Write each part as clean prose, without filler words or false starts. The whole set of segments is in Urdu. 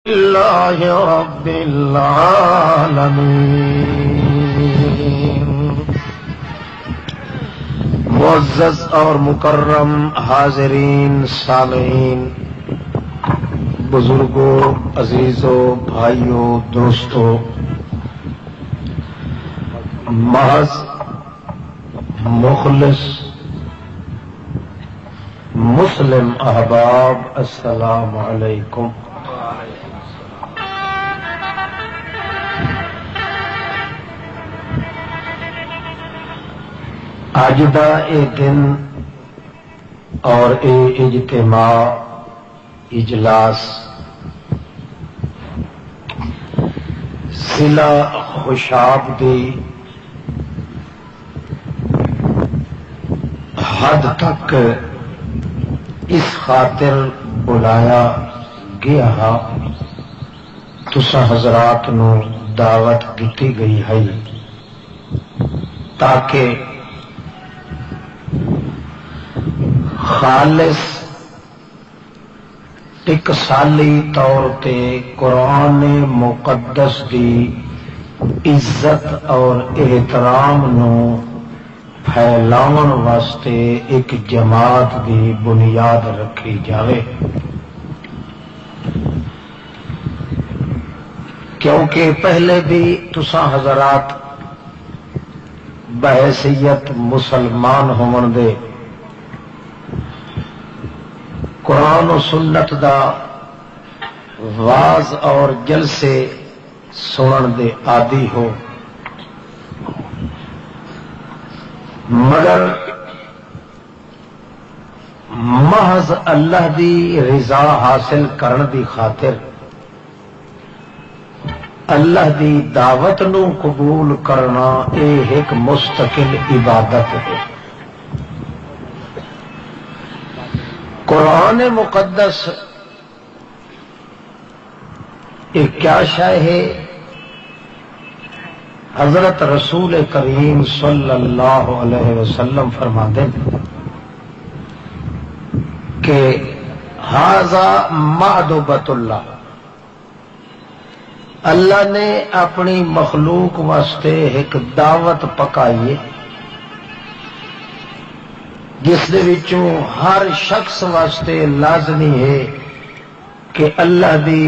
اللہ رب العالمین۔ معزز اور مکرم حاضرین سامعین، بزرگوں، عزیزوں، بھائیوں، دوستوں، محض مخلص مسلم احباب، السلام علیکم۔ اج دا اے دن اور اے اجتماع اجلاس ضلع خوشاب دی حد تک اس خاطر بلایا گیا تساں حضرات نو دعوت دیتی گئی ہے تاکہ خالص ٹکسالی طور تے قرآن مقدس دی عزت اور احترام نو پھیلاون واسطے ایک جماعت دی بنیاد رکھی جاوے، کیونکہ پہلے بھی تساں حضرات بحیثیت مسلمان ہون دے قرآن و سنت دا واز اور جلسے سنن دے عادی ہو، مگر محض اللہ دی رضا حاصل کرن دی خاطر اللہ دی دعوت نو قبول کرنا ایک مستقل عبادت ہے۔ قرآن مقدس ایک کیا شے ہے؟ حضرت رسول کریم صلی اللہ علیہ وسلم فرماتے ہیں کہ ھذا مأدبۃ اللہ، اللہ نے اپنی مخلوق واسطے ایک دعوت پکائی ہے جس دے وچوں ہر شخص واسطے لازمی ہے کہ اللہ دی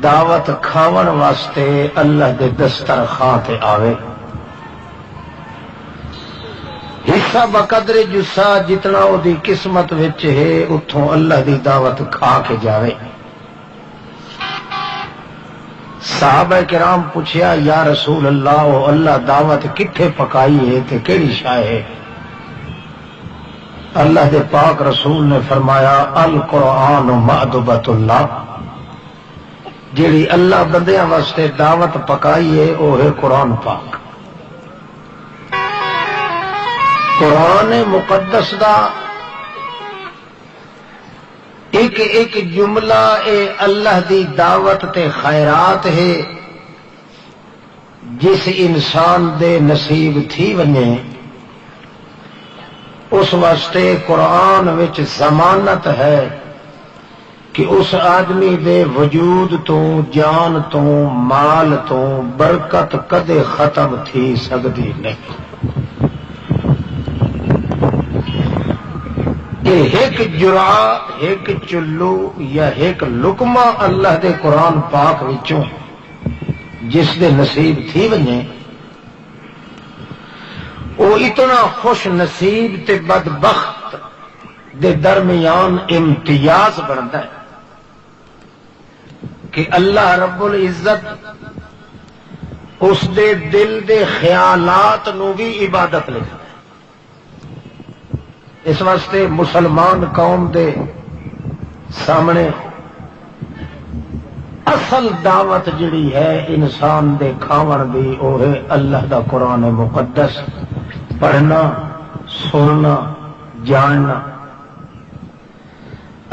دعوت کھاون واسطے اللہ دے دسترخوان تے آوے، حصہ بقدر جسا جتنا او دی قسمت وچ ہے اتھوں اللہ دی دعوت کھا کے جاوے۔ صحابہ کرام پوچھیا یا رسول اللہ اللہ دعوت کتھے پکائی ہے تے کیڑی شے ہے؟ اللہ دے پاک رسول نے فرمایا القرآن مأدبۃ اللہ، جیڑی اللہ بندیاں واسطے دعوت پکائی ہے وہ ہے قرآن پاک۔ قرآن مقدس دا ایک ایک جملہ اے اللہ دی دعوت تے خیرات ہے جس انسان دے نصیب تھی ونجے اس واسطے قرآن وچ ضمانت ہے کہ اس آدمی دے وجود تو، جان تو، مال تو برکت کدے ختم تھی سکتی نہیں۔ ایک جرعہ، ایک چلو یا ایک لقمہ اللہ دے قرآن پاک وچوں جس دے نصیب تھی ونجے وہ اتنا خوش نصیب تے بدبخت دے درمیان امتیاز بنتا ہے کہ اللہ رب العزت اس دے دل دے خیالات نو بھی عبادت لکھتا ہے۔ اس واسطے مسلمان قوم دے سامنے اصل دعوت جڑی ہے انسان دے کھاون دی وہ ہے اللہ دا قرآن مقدس پڑھنا، سننا، جاننا۔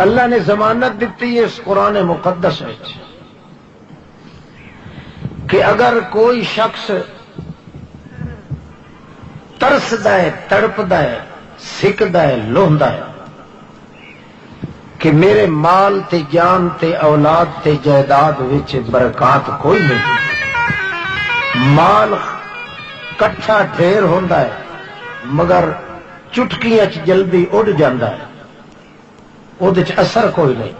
اللہ نے ضمانت دیتی ہے اس قرآن مقدس وچ کہ اگر کوئی شخص ترسدا ہے، تڑپدا ہے، سکدا ہے، لوہندا ہے کہ میرے مال تے جان تے اولاد تے جائیداد وچ برکات کوئی نہیں، مال کٹھا ڈھیر ہوندا ہے مگر چٹکیاں چ جلدی اڑ جاندا ہے، وہ اثر کوئی نہیں،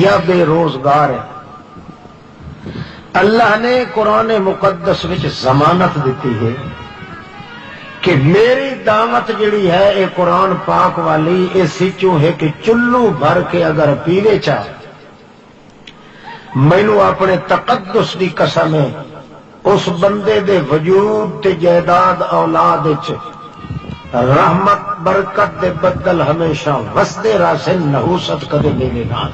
یا بے روزگار ہے۔ اللہ نے قرآن مقدس وچ ضمانت دیتی ہے کہ میری دعوت جڑی ہے اے قرآن پاک والی اے سچوں ہے کہ چلو بھر کے اگر پیوے چاہ مینو اپنے تقدس دی قسم ہے اس بندے دے وجود تے جائیداد اولاد وچ رحمت برکت دے بدل ہمیشہ وسدے راسے نحوست کدے میرے نال،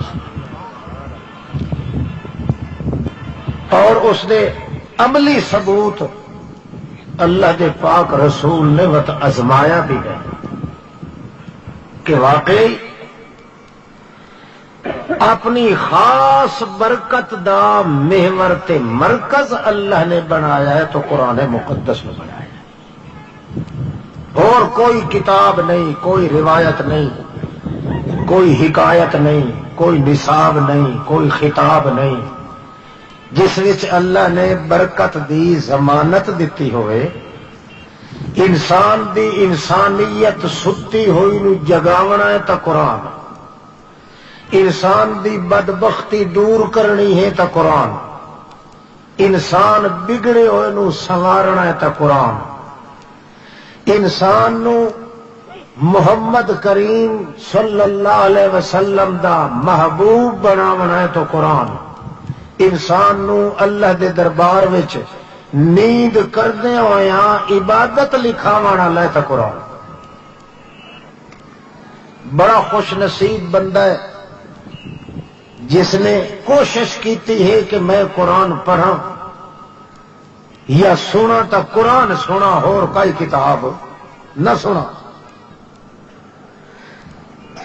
اور اس دے عملی ثبوت اللہ دے پاک رسول نے وت آزمایا بھی ہے کہ واقعی اپنی خاص برکت دا محور تے مرکز اللہ نے بنایا ہے تو قرآن مقدس میں بنایا ہے، اور کوئی کتاب نہیں، کوئی روایت نہیں، کوئی حکایت نہیں، کوئی نصاب نہیں، کوئی خطاب نہیں جس وچ اللہ نے برکت دی ضمانت دیتی ہوئے، انسان دی انسانیت ستی ہوئی نو جگاونا ہے تا قرآن، انسان دی بدبختی دور کرنی ہے تا قرآن، انسان بگڑے ہوئے نو سنوارنا ہے تا قرآن، انسان نو محمد کریم صلی اللہ علیہ وسلم دا محبوب بناونا ہے تو قرآن، انسان نو اللہ دے دربار وچ نیند کردے ہویاں عبادت لکھاونا ہے تو قرآن۔ بڑا خوش نصیب بندہ ہے جس نے کوشش کیتی ہے کہ میں قرآن پڑھاں یا سنا تا قرآن سنا اور کوئی کتاب نہ سنا۔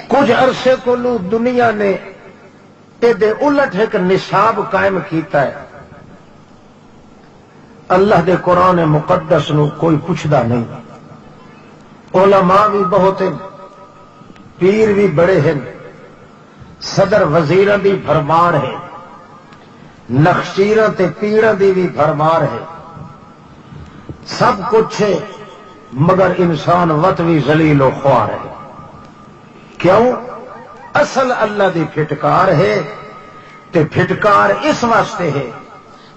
کچھ عرصے کو دنیا نے دے الٹ ایک نصاب قائم کیتا ہے، اللہ دے قرآن مقدس نو کوئی پوچھدا نہیں، علماء بھی بہت ہیں، پیر بھی بڑے ہیں، صدر وزیراں دی بھرمار ہے، نقشیراں تے پیراں دی بھی بھرمار ہے، سب کچھ ہے مگر انسان وت بھی ذلیل و خوار ہے۔ کیوں؟ اصل اللہ دی پھٹکار ہے، تے پھٹکار اس واسطے ہے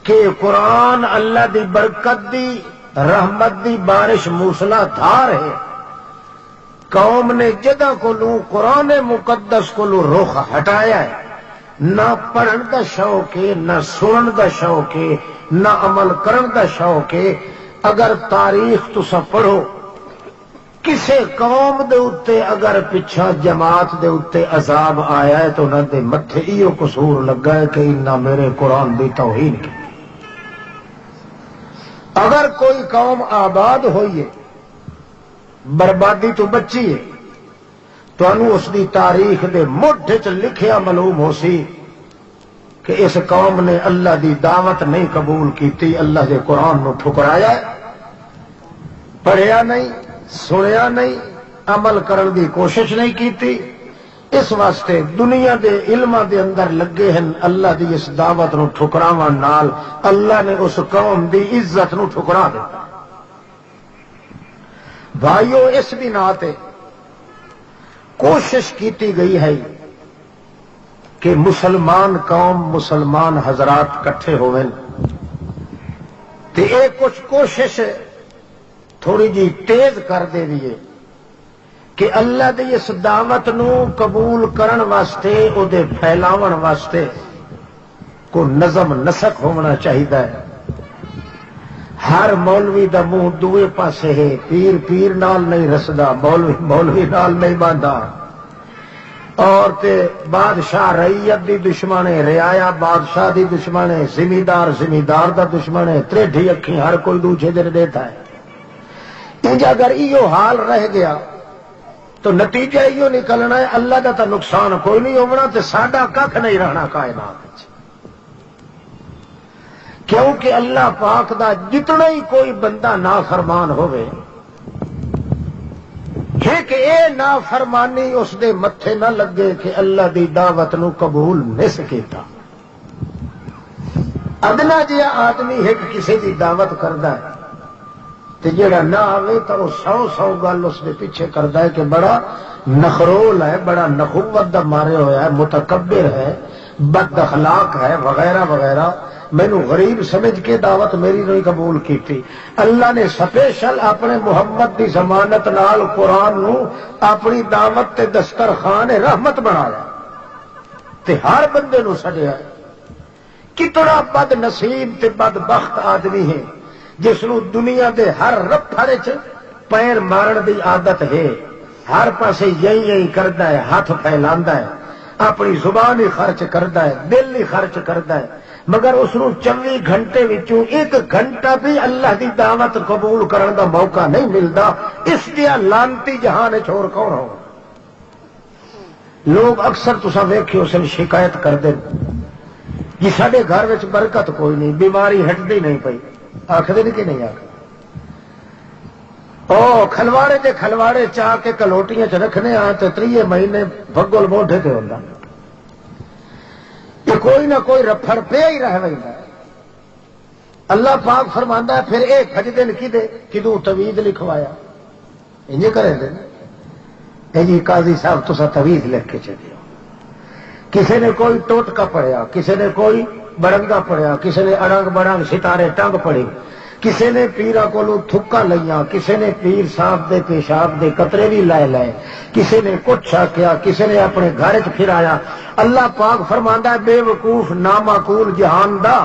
کہ قرآن اللہ دی برکت دی رحمت دی بارش موسلا دھار ہے۔ قوم نے جدہ کو قرآن مقدس کو رخ ہٹایا ہے، نہ پڑھن دا شوق ہے، نہ سنن دا شوق ہے، نہ عمل کرن دا شوق ہے۔ اگر تاریخ تسا پڑھو کسے قوم دے اتے اگر پچھا جماعت دے اتے عذاب آیا ہے تو انہاں دے متھے ایو قصور لگا ہے کہ انہاں میرے قرآن دی توہین کی۔ اگر کوئی قوم آباد ہوئی ہے، بربادی تو بچی ہے، تو انہوں اس دی تاریخ دے مٹھ چ لکھیا معلوم ہو سی کہ اس قوم نے اللہ دی دعوت نہیں قبول کیتی، اللہ دے قرآن نو ٹھکرایا ہے، پڑھیا نہیں، سنیا نہیں، عمل کرن دی کوشش نہیں کیتی۔ اس واسطے دنیا دے علماء دے اندر لگے ہیں اللہ دی اس دعوت نو ٹھکراون نال اللہ نے اس قوم دی عزت نو ٹھکرا دیتا۔ بھائیو اس بنا تے کوشش کیتی گئی ہے کہ مسلمان قوم مسلمان حضرات کٹھے ہوئے تے اے کچھ کوشش تھوڑی جی تیز کر دے دیئے کہ اللہ دی اس دعوت نو قبول کرن واسطے او دے پھیلاون واسطے کو نظم نسق ہونا چاہیدا ہے۔ ہر مولوی دا منہ دوے پاسے ہے، پیر پیر نال نہیں رسدا، مولوی مولوی نال نہیں باندھا، اور تے بادشاہ رعیت دی دشمن ہے، رعایا بادشاہ دی دشمن ہے، زمیندار زمیندار دا دشمن ہے، تریڈھی اکھیں ہر کوئی دوجے دن دیتا ہے۔ انج اگر ایو حال رہ گیا تو نتیجہ ایو نکلنا ہے اللہ دا تا نقصان کوئی نہیں ہونا تے ساڈا کھ نہیں رہنا کائنات وچ، کیونکہ اللہ پاک دا جتنا ہی کوئی بندہ نافرمان ہوئے ایک اے نافرمانی اس دے متھے نہ لگے کہ اللہ دی دعوت نو قبول نہیں سکیتا. ادنا جہا آدمی ایک کسی دی دعوت کردا ہے تے جڑا نہ آوے تو وہ 100 گل اس دے پیچھے کردا ہے کہ بڑا نخرول ہے، بڑا نخوت دا مارے ہوا ہے، متکبر ہے، بد اخلاق ہے، وغیرہ وغیرہ. مینو غریب سمجھ کے دعوت میری نہیں قبول کی. اللہ نے سپیشل اپنے محمد دی ضمانت نال قرآن نو اپنی دعوت تے دسترخوان رحمت بنایا تے ہر بندے نو سڈیا. کتنا بد نصیب تے بد بخت آدمی ہے جس نو دنیا دے ہر رفڑ چ پیر مارن دی عادت ہے، ہر پاسے یہی کردا ہے، ہاتھ پھیلاندا ہے، اپنی زبان ہی خرچ کردا ہے، دل ہی خرچ کردا ہے، مگر اس نو 24 گھنٹے وچوں 1 گھنٹہ بھی اللہ دی دعوت قبول کرن دا موقع نہیں ملدا. اس دیا لانتی جہان چھوڑ کون ہو. لوگ اکثر تساں ویکھیو اسے شکایت کردے جی ساڈے گھر وچ برکت کوئی نہیں، بیماری ہٹدی نہیں پئی. آکھدے نہیں کہ نہیں آکھدے؟ او کھلواڑے دے کھلواڑے چاہ کے کلوٹیاں چ رکھنے آ تے 3 مہینے بھگل موڈے تے ہوندا. یہ کوئی نہ کوئی رفڑ پہ ہی رہ ویندا ہے. اللہ پاک فرماندا ہے پھر اے بھجدن کدے کدوں تویز لکھوایا انج کرے دے. اے جی قاضی صاحب تسا تویز لکھ کے چلے ہو. کسی نے کوئی ٹوٹکا پڑھیا، کسی نے کوئی بڑنگا پڑھیا، کسی نے اڑنگ بڑنگ ستارے ٹنگ پڑھی، کسی نے پیرا کولو تھکا لیا، کسی نے پیر صاحب دے پیشاب دے قطرے بھی لائے، کسی نے کچھ کیا، کسی نے اپنے گھر چ پھرایا. اللہ پاک فرماندا ہے بے وقوف نامعقول جہان دا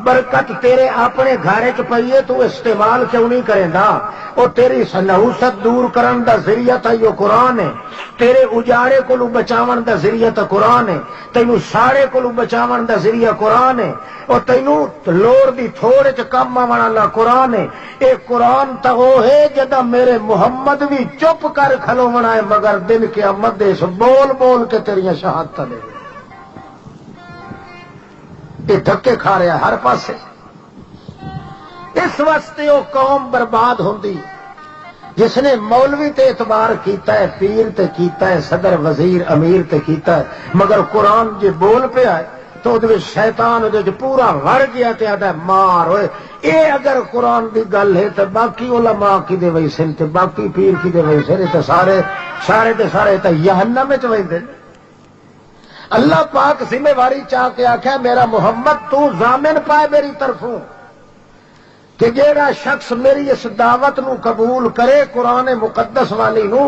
برکت تیرے اپنے گھر چ پئی ہے، تو استعمال کیوں نہیں کریں دا؟ وہ تیری نحوست دور کرن دا ذریعہ تا یہ قرآن ہے، تیرے اجاڑے کو بچاون دا ذریعہ تا قرآن ہے، تینوں ساڑے کو بچاون دا ذریعہ قرآن ہے، اور تینوں لوڑ دی تھوڑے چ کم آون والا قرآن ہے. اے قرآن تا وہ ہے جدا میرے محمد بھی چپ کر کھلونا ہے، مگر دن قیامت دے بول بول کے تیریاں شہادت دے. یہ دھکے کھا رہا ہر پاسے. اس واسطے وہ قوم برباد ہوندی جس نے مولوی تے اعتبار کیتا ہے، پیر تے کیتا ہے، صدر وزیر امیر تے کیتا ہے، مگر قرآن جے بول پہ آئے تو وہ شیطان وہ پورا وڑ گیا تے آدھا مار ہوئے. اے اگر قرآن دی گل ہے تو باقی علماء کی دے وئی سن تے باقی پیر کی دے وئی سن تے سارے تے جہنم وچ ویندے. اللہ پاک ذمہ واری چاہ کے آخیا میرا محمد تو ضامن پائے میری طرفوں کہ جیڑا شخص میری اس دعوت نو قبول کرے قرآن مقدس والی نو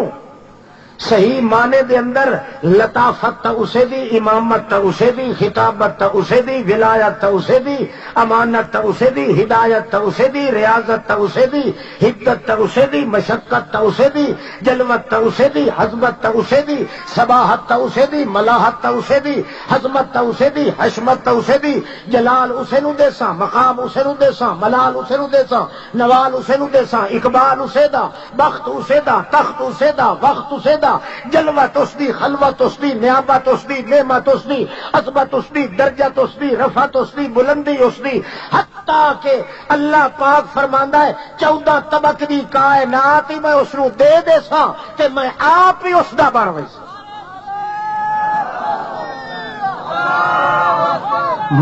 صحیح معنی دے اندر لطافت تا اسے دی، امامت تا اسے دی، خطابت تا اسے دی، ولایت تا اسے دی، امانت تا اسے دی، ہدایت تا اسے دی، ریاضت تا اسے دی، حدت تا اسے دی، مشقت تا اسے دی، جلوت تا اسے دی، حزمت تا اسے دی، صباحت تا اسے دی، ملاحت تا اسے دی، حزمت تا اسے دی، حشمت تا اسے دی. جلال اسے نو دیساں، مقام اسے نو دیساں، ملال اسے نو دیساں، نوال اسے نو دیساں، اقبال اسے دا، بخت اسے دا، تخت اسے دا، وقت اسے دا، جلوت اس دی، خلوت اس دی، نیابت اس دی، نعمت اس دی، عظمت اس دی، درجت اس دی، رفعت اس دی، بلندی اس دی. حتیٰ کہ اللہ پاک فرماندا ہے 14 طبق دی کائنات ہی میں اس نو دے دے سا تے میں آپ ہی اس دا بن ویسا.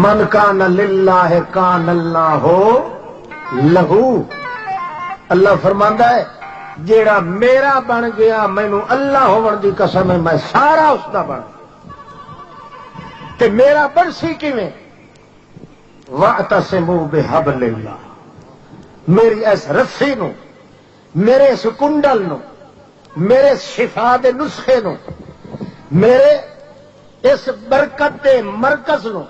من کان للہ کان اللہ لہو. اللہ فرماندا ہے جیڑا میرا بن گیا مینو اللہ ہون دی قسم ہے میں سارا اس دا بن. تے میرا بنسی کیویں؟ واعتصموا بحبل اللہ. میری اس رسی نو، میرے اس کنڈل نو، میرے شفا دے نسخے نو، میرے اس برکت دے مرکز نو،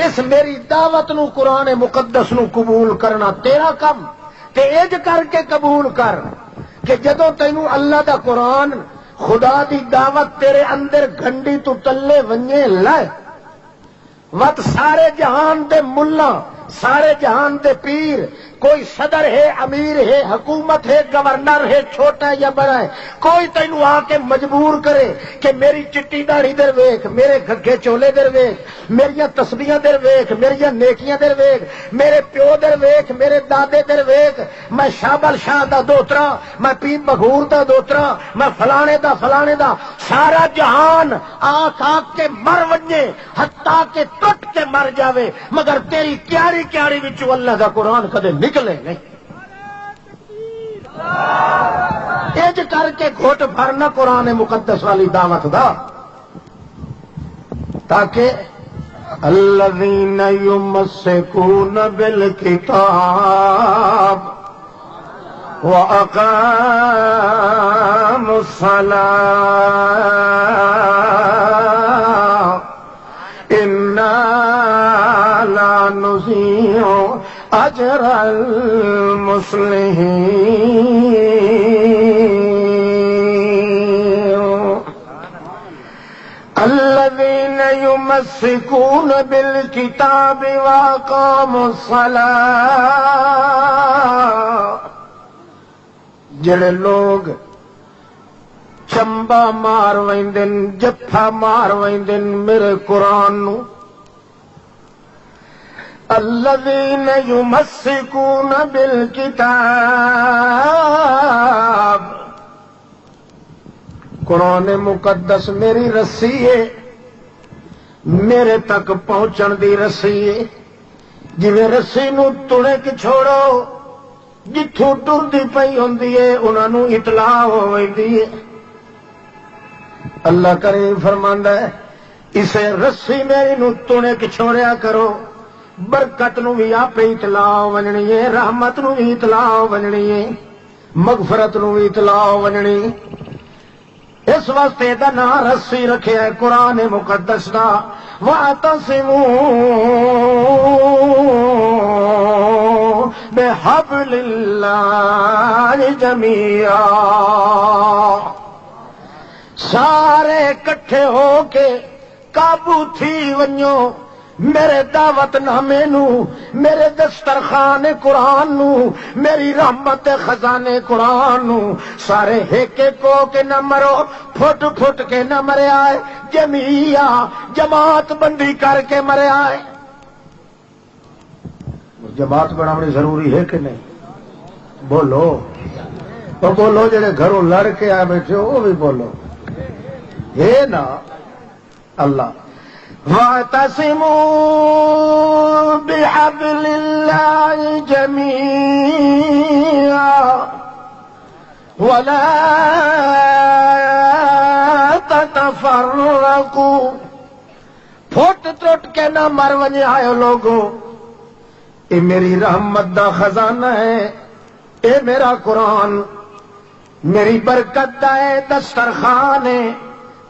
اس میری دعوت نو قرآن مقدس نو قبول کرنا تیرا کم. تے اج کر کے قبول کر کہ جدوں تینوں اللہ دا قرآن خدا دی دعوت تیرے اندر گھنڈی تو تلے ونجے لائے وت سارے جہان دے ملا، سارے جہان دے پیر کوئی صدر ہے، امیر ہے، حکومت ہے، گورنر ہے، چھوٹا ہے یا بڑا ہے، کوئی تینوں آ کے مجبور کرے کہ میری چٹی داڑھی در ویکھ، میرے گھگے چولے در ویکھ، میریاں تسبیحاں در ویکھ، میریاں نیکیاں در ویکھ، میرے پیو در ویکھ، میرے دادے در ویکھ، میں شابل شاہ دا دوترا، میں پیر بغور دا دوترا، میں فلانے دا سارا جہان آنکھ کے مر ونجے، حتیٰ کہ ٹوٹ کے مر جاوے، مگر تیری کیاری کیاری وچوں اللہ دا قرآن کدے نکلے نہیں۔ اج کر کے گھٹ بھرنا قرآن مقدس والی دعوت دا، تاکہ الذین یمسکون بالکتاب وَأَقَامُوا الصَّلَاةَ إِنَّا لَا نُضِيعُ أَجْرَ الْمُصْلِحِينَ الَّذِينَ يُمَسِّكُونَ بِالْكِتَابِ وَأَقَامُوا الصَّلَاةَ، جڑے لوگ چمبا مار ویندن، جفا مار ویندن میرے قرآن نو، الذین یمسکون بالکتاب، قرآن مقدس میری رسی ہے، میرے تک پہنچن دی رسی ہے، جویں رسی نو تڑے کے چھوڑو، جتھوں ٹردی پئی ہوندی ہے انہاں نوں اطلاع ہو ویندی ہے۔ اللہ کریم فرماندا ہے اسے رسی میری نوں تنے کے چھوڑیا کرو، برکت نو بھی آپ اطلاع ونجنی ہے، رحمت نو بھی اطلاع ونجنی ہے، مغفرت نو بھی اطلاع ونجنی۔ اس واسطے دا نام رسی رکھیا ہے قرآن مقدس دا، وَاعْتَصِمُوا بِحَبْلِ اللَّهِ جَمِيعًا، سارے کٹھے ہو کے قابو تھی ونجو میرے دعوت نامے نو، میرے دسترخوان قرآن نو، میری رحمت خزانے قرآن نو، سارے ہیکے کو کے نہ مرو، پھٹ پھٹ کے نہ مرے آئے، جمعیہ جماعت بندی کر کے مرے آئے۔ جماعت بنانی ضروری ہے کہ نہیں؟ بولو بولو، جڑے گھروں لڑ کے آئے بیٹھے ہو وہ بھی بولو، ہے نا اللہ۔ وَاعْتَصِمُوا بِحَبْلِ اللَّهِ جَمِيعًا وَلَا تَتَفَرَّقُوا، پھٹ ٹوٹ کے نہ مر ونجے آئے لوگوں، اے میری رحمت دا خزانہ ہے، اے میرا قرآن میری برکت دا ہے، دسترخوان ہے،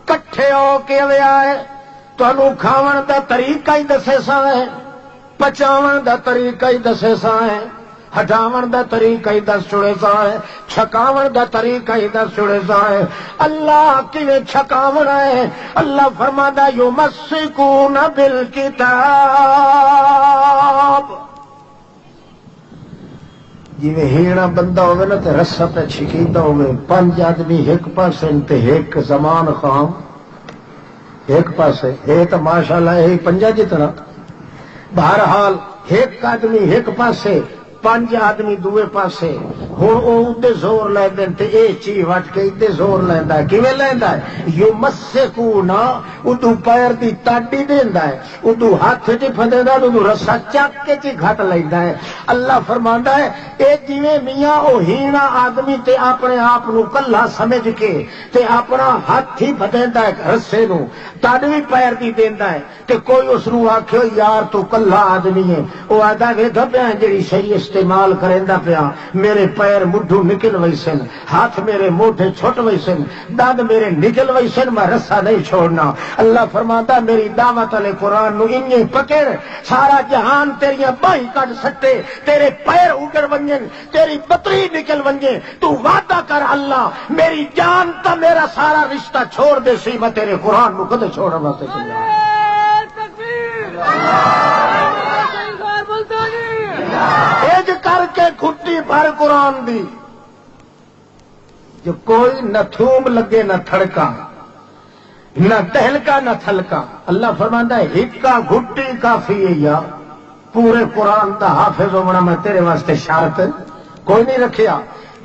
کٹھے ہو کے آئے، تانوں کھاون دا طریقہ ہی دسے سا ہے، پچاون دا طریقہ ہی دسے سا ہے، ہٹاون دا طریقہ ہی دس چھڑے سا ہے، چھکاون دا طریقہ ہی دس چھڑے سا ہے۔ اللہ کیویں چھکاونا ہے؟ اللہ فرماتا یمسکون بالکتاب، جویں ہیڑا بندہ ہوگا نا تے رسا پہ چھکیتا ہوگا، 5 آدمی ایک پاسے تے ایک زمان خام ایک پاسے، ہے تو ماشاءاللہ ہے 5 جتنا، بہرحال ایک آدمی ایک پاسے 5 آدمی دوے پاسے، ہوں وہ ادے زور لیندے تے اے چی وٹ کے ادے زور لیندا ہے، کیویں لیندا ہے؟ یمسکونا، ادو پیر دی تاڈی دیندا ہے، ادو ہاتھ چ پھندیندا، ادو رسا چک کے چی گھٹ لیندا ہے۔ اللہ فرماندا ہے اے جویں میاں او ہینا آدمی تے اپنے آپ نو کلا سمجھ کے تے اپنا ہاتھ ہی پھندیندا ہے رسے نو، تاڈوی پیر دی دیندا ہے، تے کوئی اس نو آکھے یار تو کلا آدمی ہے، او آدا ویکھا پیا جڑی شریعت استعمال کریندا پیا، میرے پیر مڈھو نکل ویسن، ہاتھ میرے موٹے چھٹ ویسن، دند میرے نکل ویسن، میں رسا نہیں چھوڑنا۔ اللہ فرماتا میری دعوت والے قرآن نو انہیں پکڑ، سارا جہان تیریاں باہیں کٹ سٹے، تیرے پیر اگڑ ونجن، تیری بطری نکل ونجے، تو وعدہ کر اللہ میری جان تا میرا سارا رشتہ چھوڑ دے سی، میں تیرے قرآن نو کدے چھوڑن واسطے چلا۔ ایج کر کے گھٹی بھر قرآن دی جو کوئی نہ تھوم لگے نہ تھڑکا نہ تہلکا نہ تھلکا. اللہ فرماندا ہے ہکا گھٹی کافی ہے یا پورے قرآن دا حافظ ہونا میں تیرے واسطے شرط کوئی نہیں رکھیا.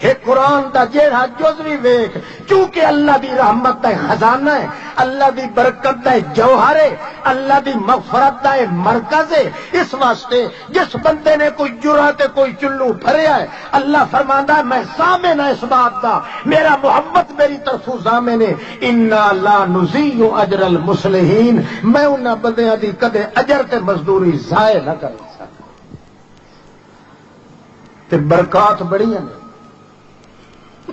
ایک قرآن دا جیڑا جز بھی ویکھ چونکہ اللہ دی رحمت دا خزانہ ہے, اللہ دی برکت دا جوہر ہے, اللہ دی مغفرت دا مرکز ہے. اس واسطے جس بندے نے کوئی جرات کوئی چلو بھریا ہے اللہ فرماندا ہے میں ضامن ہے اس بات دا, میرا محمد میری طرفوں ضامن ہے. انا لا نضيع اجر المصلحین, میں انہاں بندیاں دی کدے اجر تے مزدوری ضائع نہ کر سکتا. تے برکات بڑی ہیں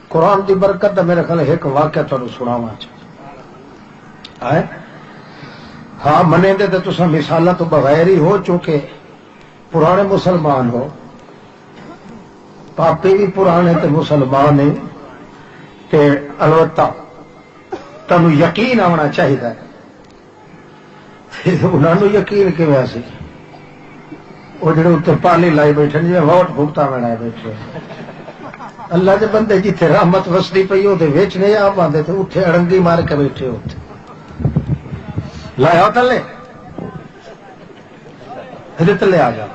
قرآن دی برکت دا میرے خیال ایک واقعہ تمہیں سناواں چاہیے. ہاں منے دے تے تساں مثالاں تو بغیر ہی ہو چونکہ پرانے مسلمان ہو, پاپی بھی پرانے تے مسلمان ہیں تے البتہ تمہیں یقین آنا چاہیے. انہوں نے یقین کیویں سی وہ جڑے اتنے پالی لائی بیٹھے جی ووٹ بھگتا بنائے بیٹھے. اللہ دے بندے جتھے رحمت وسدی پئی وہ نہیں آ پاتے تھے اتنے اڑنگی مار کے بیٹھے ہوتے. لایا تلے تلے آ جا.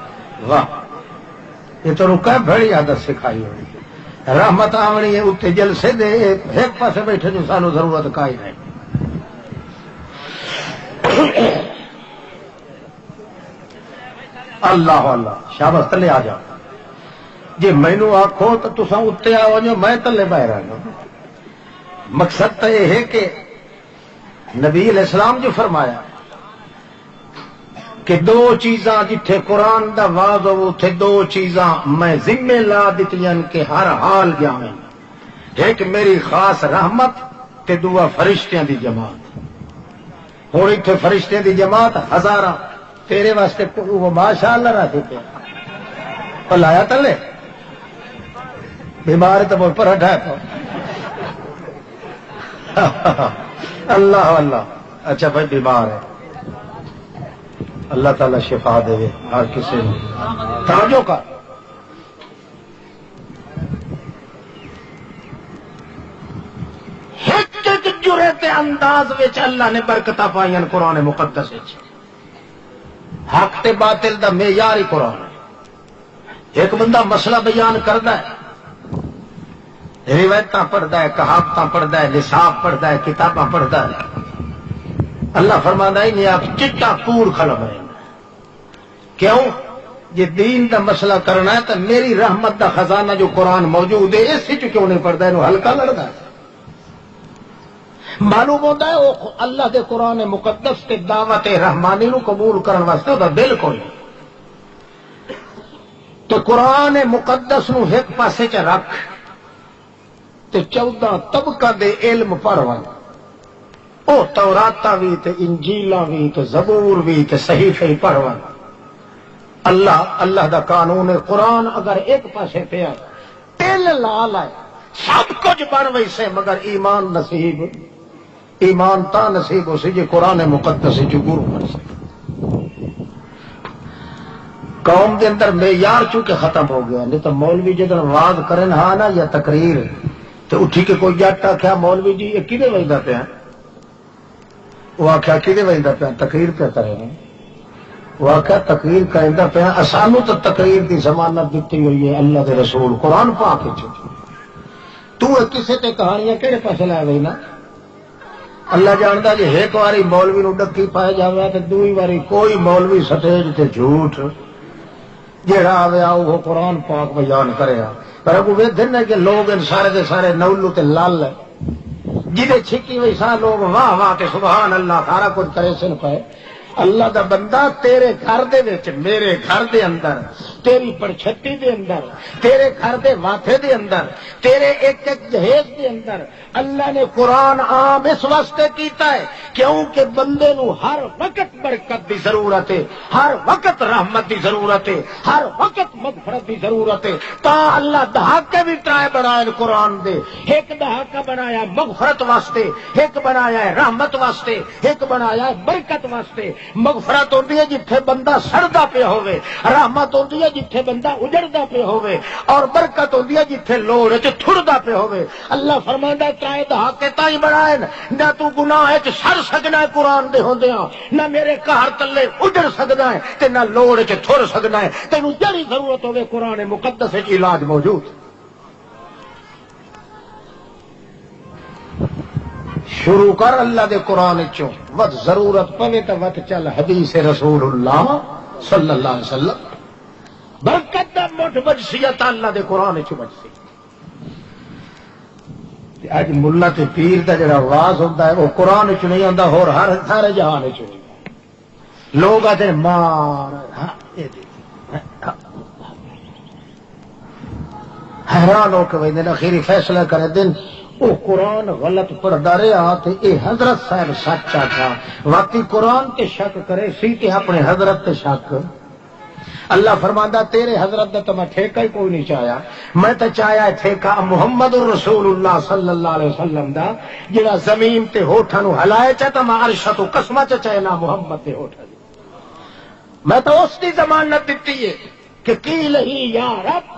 واہ یہ تو رکا بڑی عادت سکھائی ہوئی. رحمت آونی ہے اتنے جلسے دے ایک پاسے بیٹھے جو سانو ضرورت کا ہی نہیں. اللہ اللہ شاباش تلے آ جاؤ. جی مینو آخو تو تسا اتنے آؤ جو میں تلے باہر آ جاؤں. مقصد تو یہ ہے کہ نبی علیہ السلام جو فرمایا کہ دو چیزاں جتھے قرآن دا واز ہو اتھے دو چیزاں میں ذمہ لا دیتیاں کہ ہر حال جاویں. ایک میری خاص رحمت تے دعا فرشتیاں دی جماعت. ہوں اتنے فرشتیاں دی جماعت ہزاراں تیرے واسطے وہ ماشاء اللہ رہتے پہ لایا تلے بیمار تو پر ہٹا پا. اللہ اللہ اچھا بھائی بیمار ہے اللہ تعالی شفا دے ہر کسی نے. توجہ کر جرت انداز وچ اللہ نے برکتاں پائیاں قرآن مقدس وچ. حق تے باطل دا معیار ہی قرآن ہے. ایک بندہ مسئلہ بیان کردا ہے روایتاں پڑھتا ہے کہاوتاں پڑھتا ہے نصاب پڑھتا ہے کتاباں پڑھتا ہے. اللہ فرماندا ہے نہیں آپ چٹا کوڑ کھلم رہے. کیوں یہ دین دا مسئلہ کرنا ہے تو میری رحمت دا خزانہ جو قرآن موجود ہے اس سے کیوں نہیں پڑھتا ہے ہلکا لڑتا ہے. معلوم ہوتا ہے وہ اللہ دے قرآن مقدس تے دعوت رحمانی نو قبول کرنے واسطے وہ دل کوئی نہیں. تو قرآن مقدس نو ایک پاسے چ رکھ تے 14 طبقہ دے علم پڑھوان. او توراتا بھی تے انجیلاں بھی تے زبور بھی تے صحیفے پڑھوان. اللہ دا قانون قرآن اگر ایک پاسے پیا تل لا لائے سب کچھ بن ویسے مگر ایمان نصیب ایمان تا نصیب ہو سی جی قرآن مقدس گرو کر سکے. قوم دے اندر معیار چونکہ ختم ہو گیا. نہیں تو مولوی جدن واز کرن ہاں نا یا تقریر تو اٹھی کے کوئی جٹ آخیا مولوی جی یہ کدے وجدا پیا. وہ آخیا کدے وجدا پیا تقریر پہ کرے. وہ آخیا تقریر کرتا پیا سانو تو تقریر کی ضمانت دیتی ہوئی ہے اللہ کے رسول قرآن پاک تو کسے تے کہانیاں کہڑے پاس لے گئی نا. اللہ جانتا جی ایک باری مولوی نو ڈکی پایا جائے تو دوئی باری کوئی مولوی سٹیج تے جھوٹ جہاں آیا وہ قرآن پاک بیان کرے. پر وہ ویکھن کہ لوگ ان سارے دے سارے نولو تے لال ہے جہے چھکی ہوئی سارا لوگ واہ واہ کے سبحان اللہ سارا کچھ کرے سن پائے. اللہ دا بندہ تیرے گھر دے وچ میرے گھر دے اندر تیری پرچھتی دے اندر تیرے گھر دے ماتھے دے اندر تیرے ایک ایک جہیز دے اندر اللہ نے قرآن عام اس واسطے کیتا ہے کیونکہ بندے نو ہر وقت برکت دی ضرورت ہے, ہر وقت رحمت دی ضرورت ہے, ہر وقت مغفرت دی ضرورت ہے. تا اللہ دہاکے بھی ٹرائے بنائے قرآن دے. ایک دہاکہ بنایا مغفرت واسطے, ایک بنایا ہے رحمت واسطے, ایک بنایا ہے برکت واسطے. مغفرت ہوندی ہے جتھے بندہ سڑدا پیا ہوے، رحمت ہوندی ہے جتھے بندہ اجڑدا پیا ہوے، اور برکت ہوندی ہے جتھے لوڑ وچ تھڑدا پیا ہوے۔ اللہ فرماندا ہے ترائے دہاکے تائی بڑائے نہ تو گناہ وچ سڑ سکنا ہے قرآن دے ہوندیاں، نہ میرے قہر تلے اجڑ سکدا ہے تے نہ لوڑ وچ تھڑ سکدا ہے۔ تینوں جڑی ضرورت ہوے قرآن مقدس وچ علاج موجود۔ شروع کر اللہ دے قرآن چوں، وقت ضرورت پوے تو وقت چل حدیث رسول اللہ صلی اللہ علیہ وسلم، برکت دا مٹھ بچسیت اللہ دے قرآن چ بچسی۔ اج ملا تے پیر دا جڑا واز ہوتا ہے وہ قرآن چ نہیں آتا، اور ہر سارے جہان چ لوگ آتے مار حیران ہو کے اخیری فیصلہ کرے دن وہ قرآن غلط پڑھتا رہا تے اے حضرت صاحب سچا تھا، واقعی قرآن تے شک کرے سی تے اپنے حضرت تے شک۔ اللہ فرماندا تیرے حضرت دا تو میں ٹھیکہ ہی کوئی نہیں چاہیا، میں تو چاہیا ٹھیکہ محمد رسول اللہ صلی اللہ علیہ وسلم دا، جڑا زمین تے ہوٹھاں نو ہلائے چا تے میں عرش تو قسمہ چ چاہنا محمد تے ہوٹھاں، میں تو اس دی ضمانت دتی ہے کہ قیل ہی یا رب،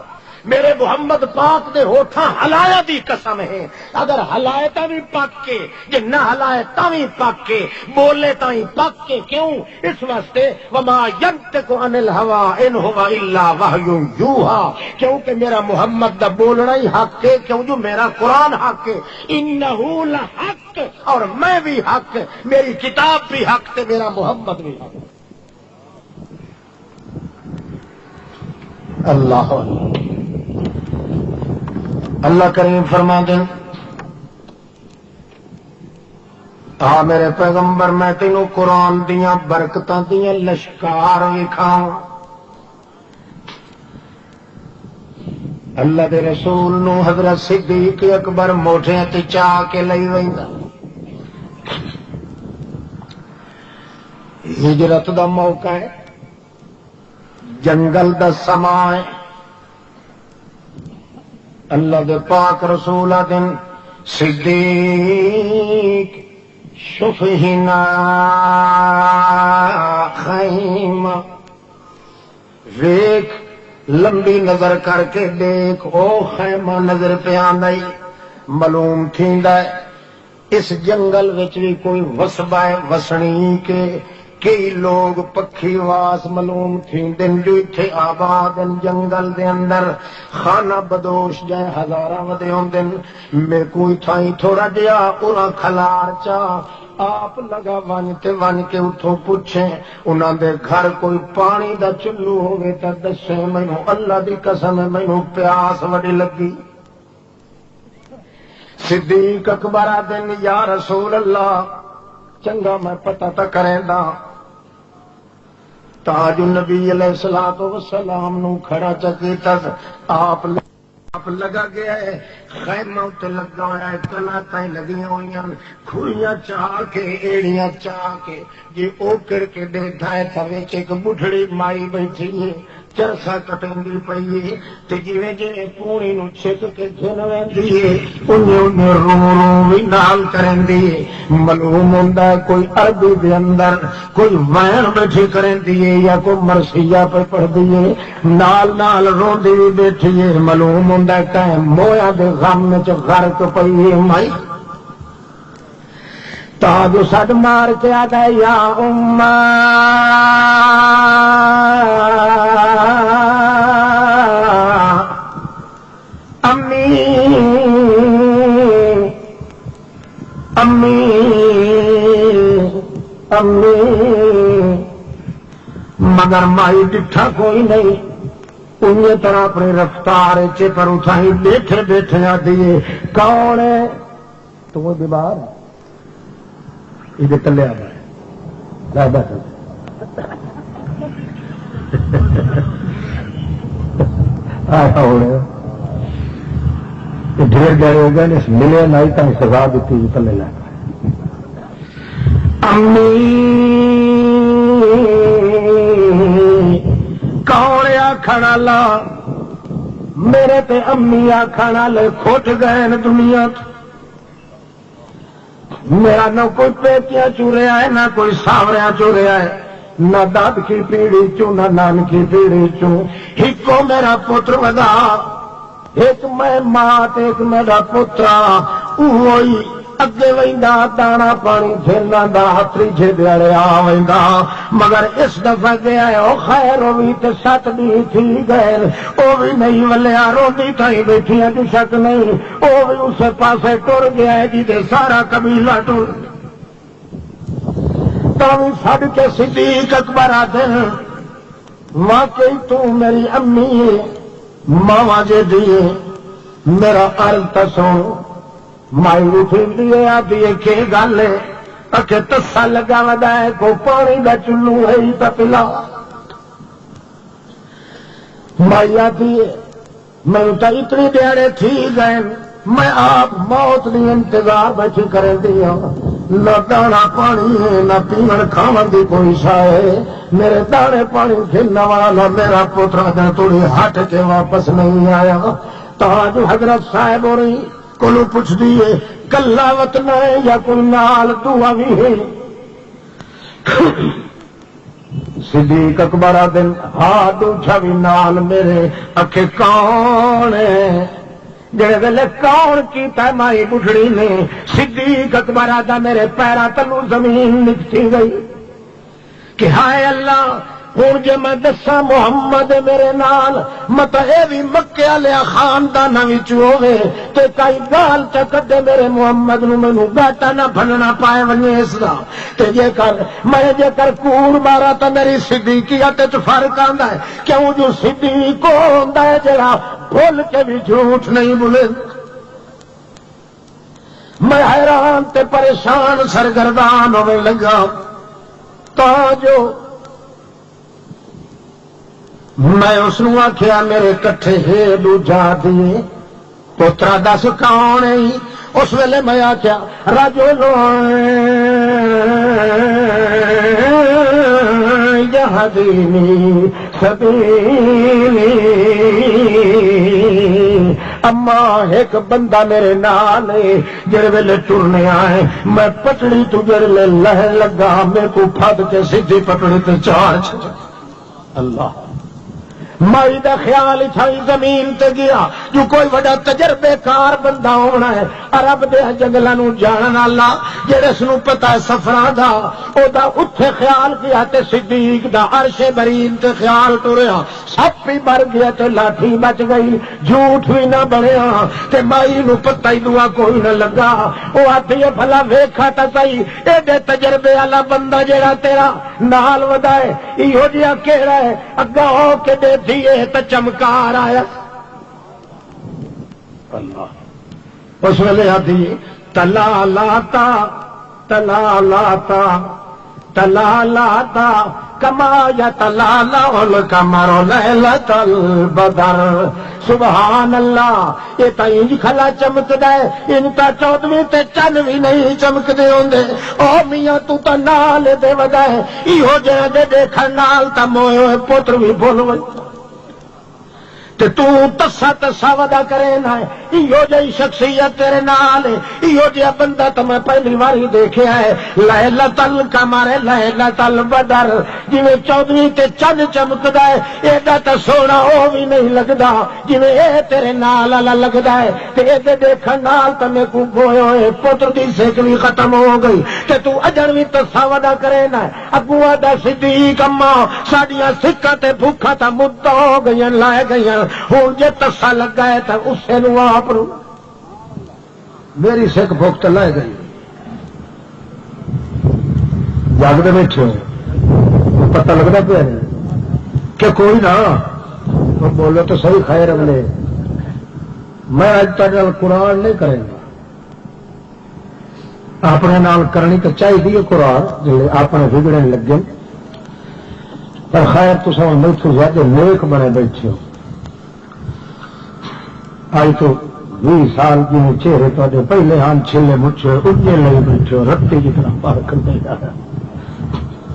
میرے محمد پاک دے ہوٹھاں ہلایا دی قسم ہے، اگر ہلائے تا بھی پک کے، جے نہ ہلائے تا بھی پک کے، بولے تا ہی پک کے، کیوں؟ اس واسطے وما ینطق عن الہوا ان هو الا وحی یوحی، کیونکہ میرا محمد دا بولنا ہی حق ہے، کیوں جو میرا قرآن حق ہے، انہ لحق، اور میں بھی حق، میری کتاب بھی حق تے میرا محمد بھی حق۔ اللہ اللہ کریم فرما دیں ہاں میرے پیغمبر میں تینوں قرآن دیاں برکتاں دیاں لشکار وکھاؤں۔ اللہ دے رسول نو حضرت صدیق اکبر موٹھے تے چاہ کے لئی ویندا، ہجرت دا موقع ہے، جنگل دا سماں ہے، اللہ دے پاک رسول دن صدیق شفہنا خیمہ، ویک لمبی نظر کر کے دیکھ او خیمہ نظر پہ آندائی، معلوم تھیندا ہے اس جنگل وچ بھی کوئی وسبہ ہے وسنی کے، کئی لوگ پکھی واس معلوم تھی دن جو اتھے آبادن جنگل دے اندر، خانہ بدوش جائے ہزاراں ودے ہوں دن، میں کوئی تھائی تھوڑا دیا اُرا کھلار چاہ، آپ لگا ون کے اتھوں پوچھیں انہاں دے گھر کوئی پانی دا چلو ہوگے تا دسے، مینوں اللہ دی قسم مینوں پیاس وڈی لگی۔ صدیق اکبر دن یا رسول اللہ چنگا میں پتہ تا کریں دا، تاج النبی علیہ الصلوۃ والسلام نو کھڑا چکیتا، آپ لگا گیا ہے، خیمہ تے لگا ہوا ہے، کناتیں لگیاں ہوئیاں، کھوڑیاں چاہ کے ایڑیاں چاہ کے، جی او کر کے دیکھا ہے تھا وچ ایک بڈھڑی مائی بیٹھی ہے، چرخا کٹندی پئی ہے، تے جویں جویں پونی نو چھک کے گھن ویندی ہے اونے رو وی نال کرندی ہے، معلوم ہوندا ہے کوئی عربی دے اندر کوئی وین بیٹھی کرندی ہے یا کوئی مرثیہ پہ پڑھدی ہے، نال نال روندی بھی بیٹھی ہے، معلوم ہوندا ہے کہ مویا دے غم وچ غرق پئی ہے مائی۔ تاج سڈ مار کے آ گئے یا اماں امی امی امی، مگر مائی ڈٹھا کوئی نہیں، انہیں طرح اپنی رفتار چ پر اتھائی بیٹھے بیٹھے آ دیے کون ہے تو وہ بیمار ہے یہ تلے آ گئے ڈھیر گئے ہو گئے ملے نہیں تو سزا دیتی تلے لے امی کون آخر لا میرے تے امی آخر والے کھٹ گئے دنیا میرا نہ کوئی پیکیاں چوریا ہے نہ کوئی ساوریا چوریا ہے، نہ داد کی پیڑھی چوں نہ نان کی پیڑھی چوں، ہکو میرا پتر ودا، ایک میں ماں ایک میرا پترا، وہی اگے ویندا دانا پانی پھرنا دا ہتری جھیڑے آ ویندا، مگر اس دفعہ گیا ہے او خیر ہوئی تے سات دی تھی گئے، او بھی نہیں ولیا روندی تھائی بیٹھی ہے جو شک نہیں، او بھی اس پاسے ٹر گیا ہے جی تے سارا قبیلہ ٹر تاوی سڈ کے صدیق اکبر آتے ہیں واقعی تو میری امی ہے ماوا جے دیے میرا عرض تسو مائی اٹھی دیے آتی ہے کہ گل ہے اکھے تسا لگا ودا ہے کو پانی دا چلو ہے تا پلا مائی آتی ہے میں تا اتنی دیڑے تھی گئے میں آپ موت دی انتظار بیٹھی کرے دیا، نہ دانا پانی ہے نہ پیمن کھاون دی کوئی شاہ ہے، میرے دانے پانی کھلنا والا میرا پوترا کا تھوڑی ہٹ کے واپس نہیں آیا، تاج حضرت صاحب ہو رہی کولو پوچھ دیے کلا وطن ہے یا کوئی نال دعا بھی ہے، صدیق اکبر دن ہاں دوجا بھی نال میرے اکھے کون ہے، جڑے ویلے کون کیتا مائی بڑھڑی نے صدیق اکبر آدھا میرے پیرا تلو زمین نکتی گئی کہ ہائے اللہ ہوں جے میں دسا محمد میرے نال مت اے بھی مکے والے خاندان ہوے تے کئی گال چکدے میرے محمد نو مینوں گاٹا نہ بننا پائے ونجے اس دا تے جے کر کور مارا تے میری صدیقیت وچ فرق آندا ہے، کیوں جو صدیق ہوندا ہے جڑا بھول کے بھی جھوٹ نہیں بولے۔ میں حیران تے پریشان سرگردان ہونے لگا تو جو میں اس نو آخیا میرے کٹھے ہے دوجا دیے پوترا دس کون ہے، اس ویلے میں آخیا رجل یہدینی سبیلی، اما ایک بندہ میرے نال جڑے ویلے ٹرنے آئے میں پٹڑی تو جڑے لہ لگا میرے کو پھد کے سیدھی پٹڑی تے چاڑ اللہ مائی دا خیال چھائی زمین تے گیا جو کوئی وڈا تجربے کار بندہ ہونا ہے، عرب دے جنگلاں نو جانن والا جڑے سنو پتہ ہے سفراں دا او دا اوتھے خیال کیا تے صدیق دا عرش برین تے خیال ٹریا، سپ بھی مر گیا تے لاٹھی بچ گئی، جھوٹ بھی نہ بنیا تے مائی نو پتہ ہی دعا کوئی نہ لگا، او آتی ہے بھلا ویکھا تا صحیح ایڈے تجربے والا بندہ جڑا تیرا نال ودائے ایہو جیا کیڑا ہے اگا ہو کے دے تو چمکار آیا اللہ اس ویلے آتی تلا لاتا تلا لاتا تلا لاتا کما یا تلا لاول کمرو لیلۃ البدر سبحان اللہ، یہ تو انج کھلا چمکدا ہے ان تا 14ویں تے چن بھی نہیں چمکدے ہوندے، او میاں تو تا نال دے ودا ہے ایہو جے دے دیکھن نال تا موئے ہوئے پتر بھی بھول وے تے تو تسا ودا کرے نہ ایہو جی شخصیت تیرے نال ہے، ایہو جہا بندہ تو میں پہلی باری دیکھا ہے لیلۃ القمر لیلۃ البدر، جویں 14ویں تے چند چمکدا ہے ایڈا تے سونا او بھی نہیں لگدا جویں اے تیرے نال والا لگدا ہے، تے اے دیکھن نال تے میں کو گوئے ہوئے پتر دی سیکلی ختم ہو گئی، تے تو اجن وی تسا ودا کرے نہ اگوا دا صدیق اما ساڈیاں سکھاں تے بھوکھاں تے مدعا ہو گئیاں لائے گئیاں، ہوں جے تسا لگا ہے تو اسے نو آپ میری سکھ بھوک تو لائے گئی جاگتے بیٹھے پتہ لگتا پیا کہ کوئی نہ بولو تو صحیح خیر اگلے میں اج تک قرآن نہیں کریں گا، اپنے نال کرنی تو چاہیے قرآن جی اپنے بگڑن لگے، پر خیر تو سب ملک زیادہ نیک بنے بیٹھے ہو، آج تو 20 سال جی چہرے تے پہلے ہاں چھلے مچھے اجے لے بیٹھے ہو رتی جتنا فرق نہیں آیا،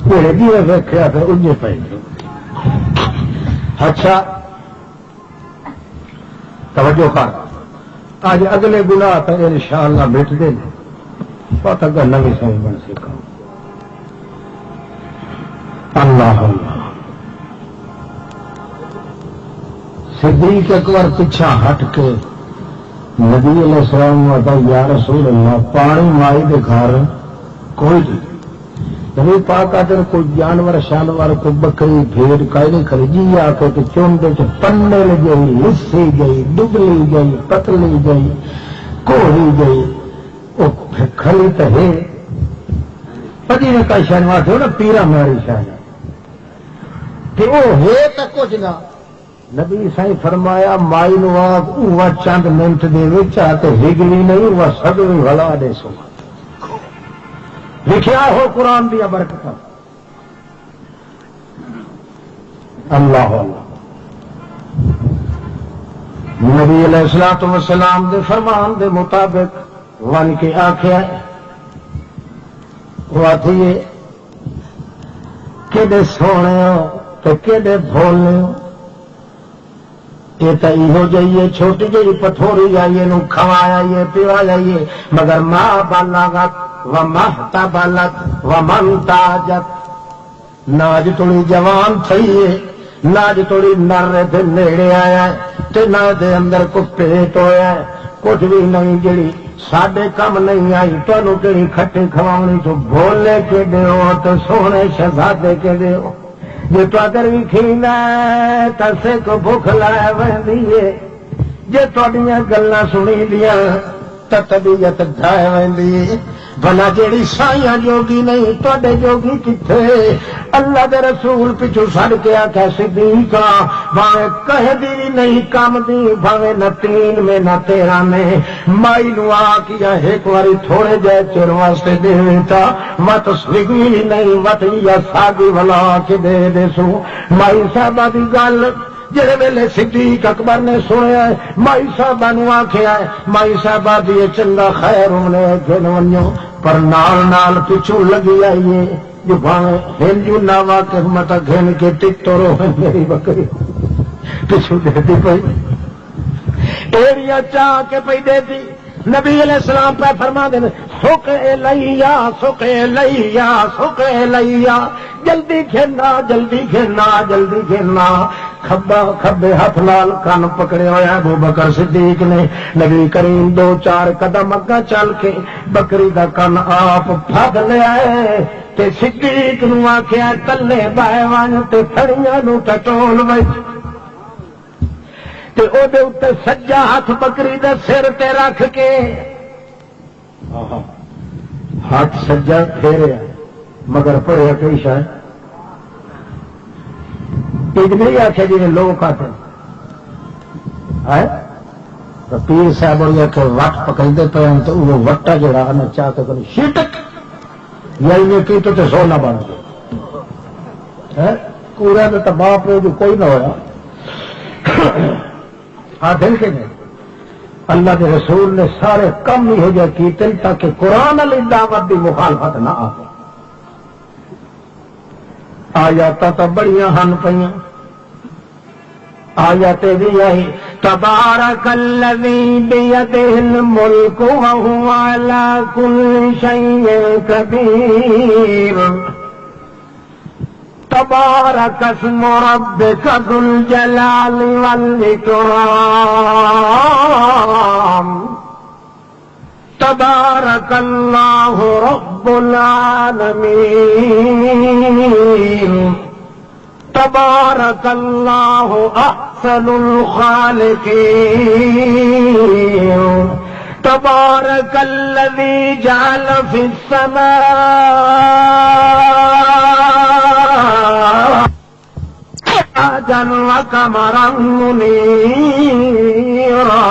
پہلے جی ویکیا پھر اجے پہ اچھا توجہ کر، آج اگلے گناہ تو انشاءاللہ مٹتے ہیں، پتہ کہ نوی سمجھ بن سکا. اللہ اللہ. صدیق اکبر پیچھا ہٹ کے نبی علیہ السلام آتا یا رسول اللہ پانی مائی دے گھر کوئی نہیں. نبی پاک آتے کوئی جانور شانور کوئی بکری بھیڑ کائی نہیں کری جی آ کے چونڈے چ پنے گئی لسی گئی ڈبلی گئی پتلی گئی کوڑی گئی وہ کھلی تو ہے پتی نے کئی شانور تھے نا پیرا ماری شان کہ وہ ہے تو کچھ نہ. نبی سائی فرمایا مائی نو وہ چند منٹ دے چاہتے ہگلی نہیں وہ سدوی بلا دے سو لکھیا ہو قرآن دیا برکت. اللہ اللہ. نبی علیہ الصلوۃ والسلام دے فرمان دے مطابق ون کے آخیا وہ آتی کہ سونے ہو تو کہ بھولنے ہو. یہ تو یہ جائیے چھوٹی جی پتھوری جائیے نو کھوایا پیوا جائیے مگر ماں بالغت و محتبلت و منتاجت ناج تھوڑی جوان تھئیے ناج تھوڑی نر دے نیڑے آیا تے نہ دے اندر کو پیٹ ہویا کچھ بھی نہیں جڑی ساڈے کم نہیں آئی تانوں کہڑی کھٹے کھواونی تو بھولے کے دیو تو سونے شہزادے کے دیو. جی تو اگر بھی کھینا تسے کو بھوک لایا وہدی ہے جی تھوڑیاں گلاں سنی دیا تو طبیعت ڈھائے وہدی. بھلا جیڑی سائیاں جوگی نہیں تے جوگی کتنے. اللہ دے رسول پچھو سڑ کے آخیا صدیقا بھاوے کہہ دی نہیں کام دی بھاوے نہ 3 میں نہ 13 میں مائی نو آ کیا ایک باری تھوڑے جائے چر واسطے دے تا مت سوگی نہیں مت یا ساگی بلا کے دے سو. مائی صاحبہ دی گل جڑے ویلے صدیق اکبر نے سنیا مائی صاحبہ نو آخیا مائی صاحبہ دی چنگا خیر ہونے گن ونجو پر نال نال پچھو لگی آئیے جو بھاوے ہندو نہ واقع مت گھن کے ٹکٹو رو میری بکری پچھو دیتی پئی ایریا چاہ کے پئی دیتی. نبی علیہ السلام پہ فرما دے سوکھ لیا سوکھ لیا سوکھ لیا جلدی گھرنا جلدی گھرنا جلدی گھرنا. کھبے ہاتھ نال کن پکڑے ہوا ابو بکر صدیق نے. نبی کریم 2-4 قدم اگا چل کے بکری دا کن آپ پھد لیا تے صدیق نو آخیا تلے بائے ون تے تھڑیاں نو ٹٹول وچ تے او دے اوتے سجا ہاتھ بکری دے سر تے رکھ کے ہاتھ سجا پھیریا مگر پڑھیا کئی شاید ایک نہیں آخیا جی نے لوگ آتے پیر صاحب اور یہ کہ وٹ پکڑتے پے تو وہ وٹا جڑا نا چاہ کے کبھی شیٹک یا یہ کی تو سونا بن گیا پورا تو باپ جو کوئی نہ ہوا دل کے نہیں. اللہ کے رسول نے سارے کم ہی ہو جائے کیتے تاکہ قرآن علی دعوت کی مخالفت نہ آ. آیات تو بڑیاں ہن پئیاں آیات بھی آئی تبارک الذی بیدہ الملک وہو علی کل شیء قدیر تبارک اسم ربک ذو الجلال والاکرام تبارک اللہ رب العالمین تبارک اللہ احسن الخالقین تبارک الذی جعل فی السماء سراجا وقمرا منیرا.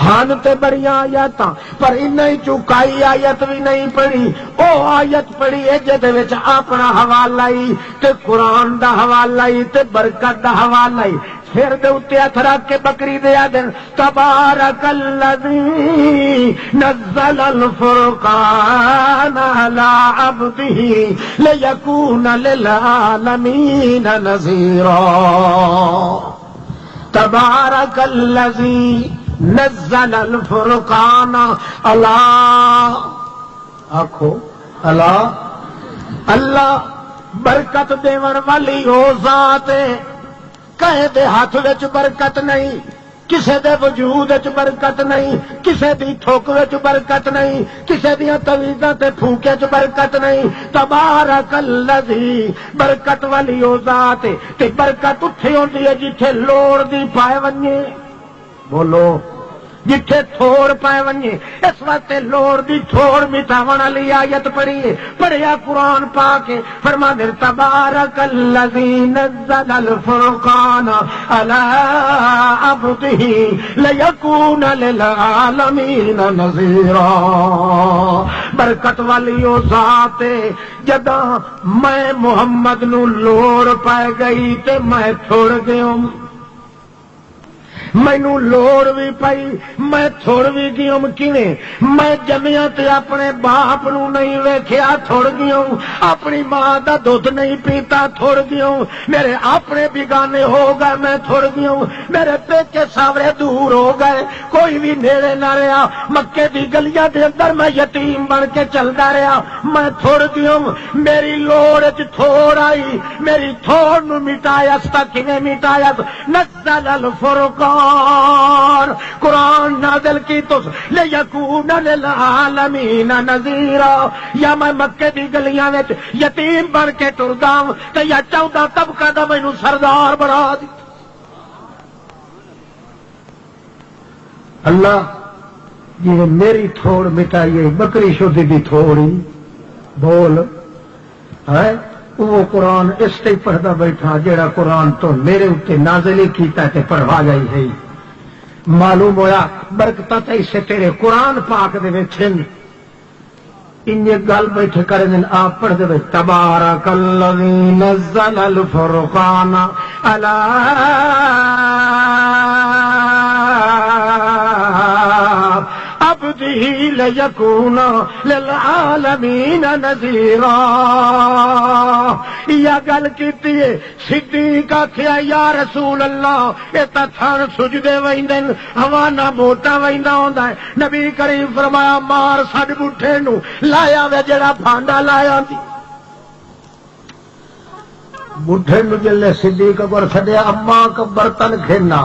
ہن تے بڑی آیات پر انہیں چکائی آیت بھی نہیں پڑھی. او آیت پڑھی ہے جہدے وچ اپنا حوالہ ہی تے قرآن دا حوالہ ہی تے برکت دا حوالہ ہی پھر دے اتے ہاتھ رکھ کے بکری دے آدن تبارک الذی نزل الفرقان علی عبدہ لیکون للعالمین نذیرا. تبارک الذی نزل الفرقان الا آکھو الا اللہ برکت دیون والی او ذات ہے کہے دے ہاتھ وچ برکت نہیں کسے دے وجود وچ برکت نہیں کسے دی تھوک وچ برکت نہیں کسے دیاں تویزاں تے پھوکے وچ برکت نہیں تبارک الذی برکت والی او ذات تے برکت اتھے ہوندی ہے جتھے لوڑ دی پائے ونجے بولو جتھے تھوڑ پائے ونجے اس واسطے لوڑ دی تھوڑ مٹاون والی آیت پڑھی پڑھیا قرآن پاک فرماندے تبارک الذی نزل الفرقان علی عبدہ لیکون للعالمین نذیرا برکت والی او ذات جداں میں محمد نو لوڑ پائے گئی تے میں تھوڑ گیوں مینو لوڑ بھی پئی میں تھوڑ بھی گیوں کیویں میں جمیا تے اپنے باپ نو نہیں ویکھیا تھوڑ گیوں اپنی ماں دا دودھ نہیں پیتا تھوڑ گیوں میرے اپنے بیگانے ہو گئے میں تھوڑ گیوں میرے پیچے ساورے دور ہو گئے کوئی بھی نیڑے نہ رہا مکے دی گلیاں دے اندر میں یتیم بن کے چلدا رہا میں تھوڑ گیوں میری لوڑ وچ تھوڑ آئی میری تھوڑ نو مٹایا ستا کیویں مٹایا نزل الفرقان قرآن نازل کی تو لیکون للعالمین نذیرا یا میں مکے دی گلیاں وچ یتیم بن کے ٹردا تے یا 14 طبقہ دا مینوں سردار بنا دی اللہ یہ میری تھوڑ مٹائیے بکری شدی دی تھوڑی بول ہے وہ قرآن اس تے پڑھدا بیٹھا جیڑا قرآن تو میرے اوتے نازل کیتا تے پڑھوا جائی ہے معلوم ہویا برکتاں تے اسے تیرے قرآن پاک دے وچ ان گل بیٹھے کرے دن آپ پڑھ دے تبارک الذی نزل الفرقان علی عبدہ لیکون للعالمین نذیرا یا گل کیتی ہے صدیق آکھیا یا رسول اللہ اے تا تھن سجدے ویندن حوانہ موٹا ویندا ہوندا ہے نبی کریم فرمایا مار سڈ بٹھے نو لایا وے جڑا بھانڈا لایا دی بڈھے نو جلے صدیق اکبر سدیا اما کا برتن کھینا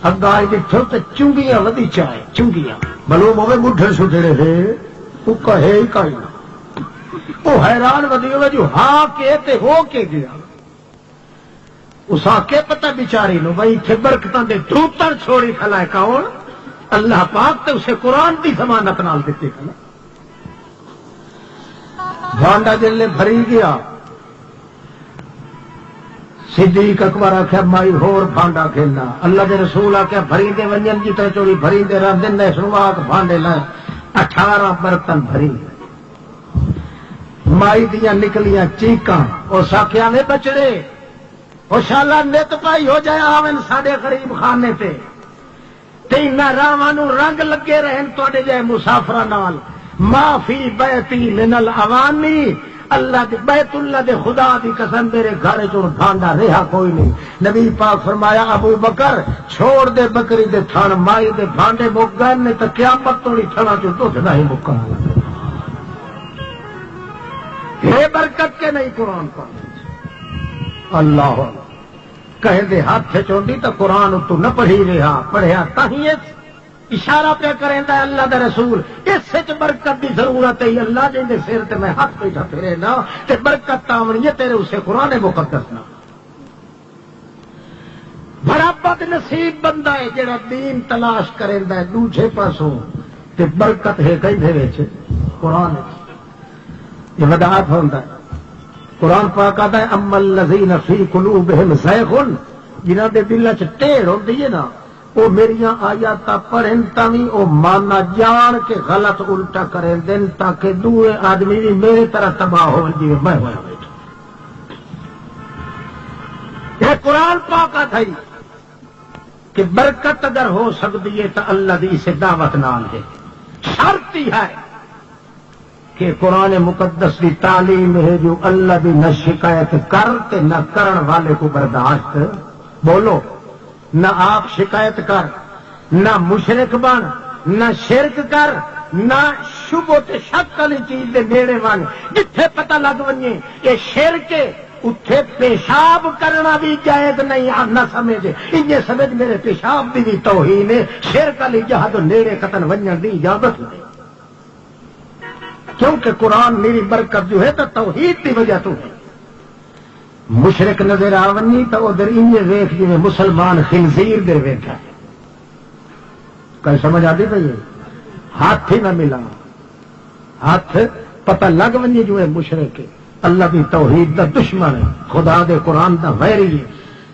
اگا ڈٹھو تے چنگیاں ودی چائے چنگیاں بلو موے بڈھے سٹڑے ہے وہ کہے ہی کائی نہ وہ حیران ودی ہوئے جو ہاں کے تے ہو کے گیا اس آ کے پتہ بیچاری نو بھائی اتنے برکتاں دے دھوتر چھوڑی کھلائے کون اللہ پاک تے اسے قرآن دی ضمانت نال دیتے کھلا بھانڈا جلے بھری گیا صدیق اکبر آخیا مائی ہور بھانڈا کھیلنا اللہ دے رسول آخیا بھری دے ونجن کی طرح چوری بھری دے رہ دن دے شروعات بھانڈے لائے 18 برتن بھری مائی دیا نکلیاں چیکاں اس آخیا میں بچڑے وہ شالا نت پائی ہو جائے آون ساڈے غریب خانے تے تین راواں رنگ لگے رہن تواڈے جائے مسافراں نال معافی بیتی من الاوانی اللہ دے بیت اللہ دے خدا دی قسم میرے گھر چوں بھانڈا رہا کوئی نہیں نبی پاک فرمایا ابو بکر چھوڑ دے بکری دے تھن مائی دے بھانڈے مک گئے نے تے قیامت توڑی تھنا چوں دودھ نہیں مکنا یہ برکت کے نہیں قرآن پاک اللہ کہے دے ہاتھ چوندی تو قرآن تو نہ پڑھی رہا پڑھیا تاہی اشارہ پہ کریں دا اللہ دا رسول اس سچ برکت دی ضرورت ہے اللہ جن دے سر تے میں ہاتھ بیٹھا پھرے نا تے برکت تاونی ہے تیرے اسے قرآن مقدس نا بڑا بد نصیب بندہ ہے جڑا دین تلاش کریں دا دوسرے پاسوں تے برکت ہے کہیں دے وچ قرآن یہ وداعت ہوندا ہے قرآن پاک آتا ہے اما الذین فی قلوبہم زیغ جنہاں دے دل وچ ٹیڑھ ہوندی ہے نا وہ میریاں آیات پڑھن تاوی وہ مانا جان کے غلط الٹا کریں دن تاکہ دوے آدمی بھی میرے طرح تباہ ہو جی میں ہوا بیٹھا یہ قرآن پاک آتا ہی کہ برکت اگر ہو سکتی ہے تو اللہ دی سے دعوت نال ہے شرط ہی ہے کہ قرآن مقدس کی تعلیم ہے جو اللہ دی نہ شکایت کرتے نہ کرن والے کو برداشت بولو نہ آپ شکایت کر نہ مشرک بن، نہ شرک کر، نہ شبہ تے شک والی چیز دے نیڑے بن. جتھے پتہ لگ ونجے یہ شرک ہے اتھے پیشاب کرنا بھی جائز نہیں. آپ نہ سمجھے انجے سمجھ میرے پیشاب دی بھی توہین ہے. شرک والی جہاں تو نیڑے قتل ونجن دی اجازت نہیں، کیونکہ قرآن میری برکت جو ہے تو توحید کی وجہ تو ہے. مشرک نظر آونی تو ادھر انجے ویکھ جی مسلمان خنزیر دے ویکھا. کل سمجھ آتی پئی؟ ہاتھ ہی نہ ملا، ہاتھ پتہ لگ ونجے جو ہے مشرک ہے، اللہ کی توحید دا دشمن ہے، خدا دے قرآن دا ویری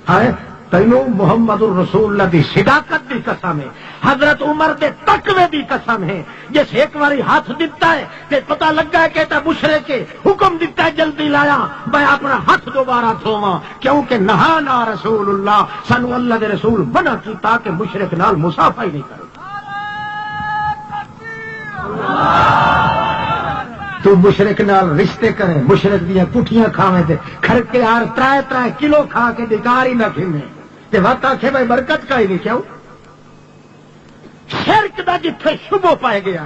ہے. تینوں محمد الرسول اللہ دی صداقت دی قسم ہے، حضرت عمر دے تقوی دی قسم ہے. جس ایک باری ہاتھ دیتا ہے کہ پتہ لگا ہے کہ مشرک ہے، حکم دیتا ہے جلدی لایا میں اپنا ہاتھ دوبارہ دھوواں، کیونکہ نہانا رسول اللہ، سانو اللہ دے رسول منع کیتا کہ مشرک نال مصافحہ ہی نہیں کرے. تو مشرک نال رشتے کرے، مشرک دیا کٹھیاں کھاویں تے کھڑکے ہار 3 کلو کھا کے بیکار ہی نہ کھینے تے وقت آکھے بھائی برکت کا ہی نہیں. کیوں؟ شرک دا جتھے شبہ پائے گیا،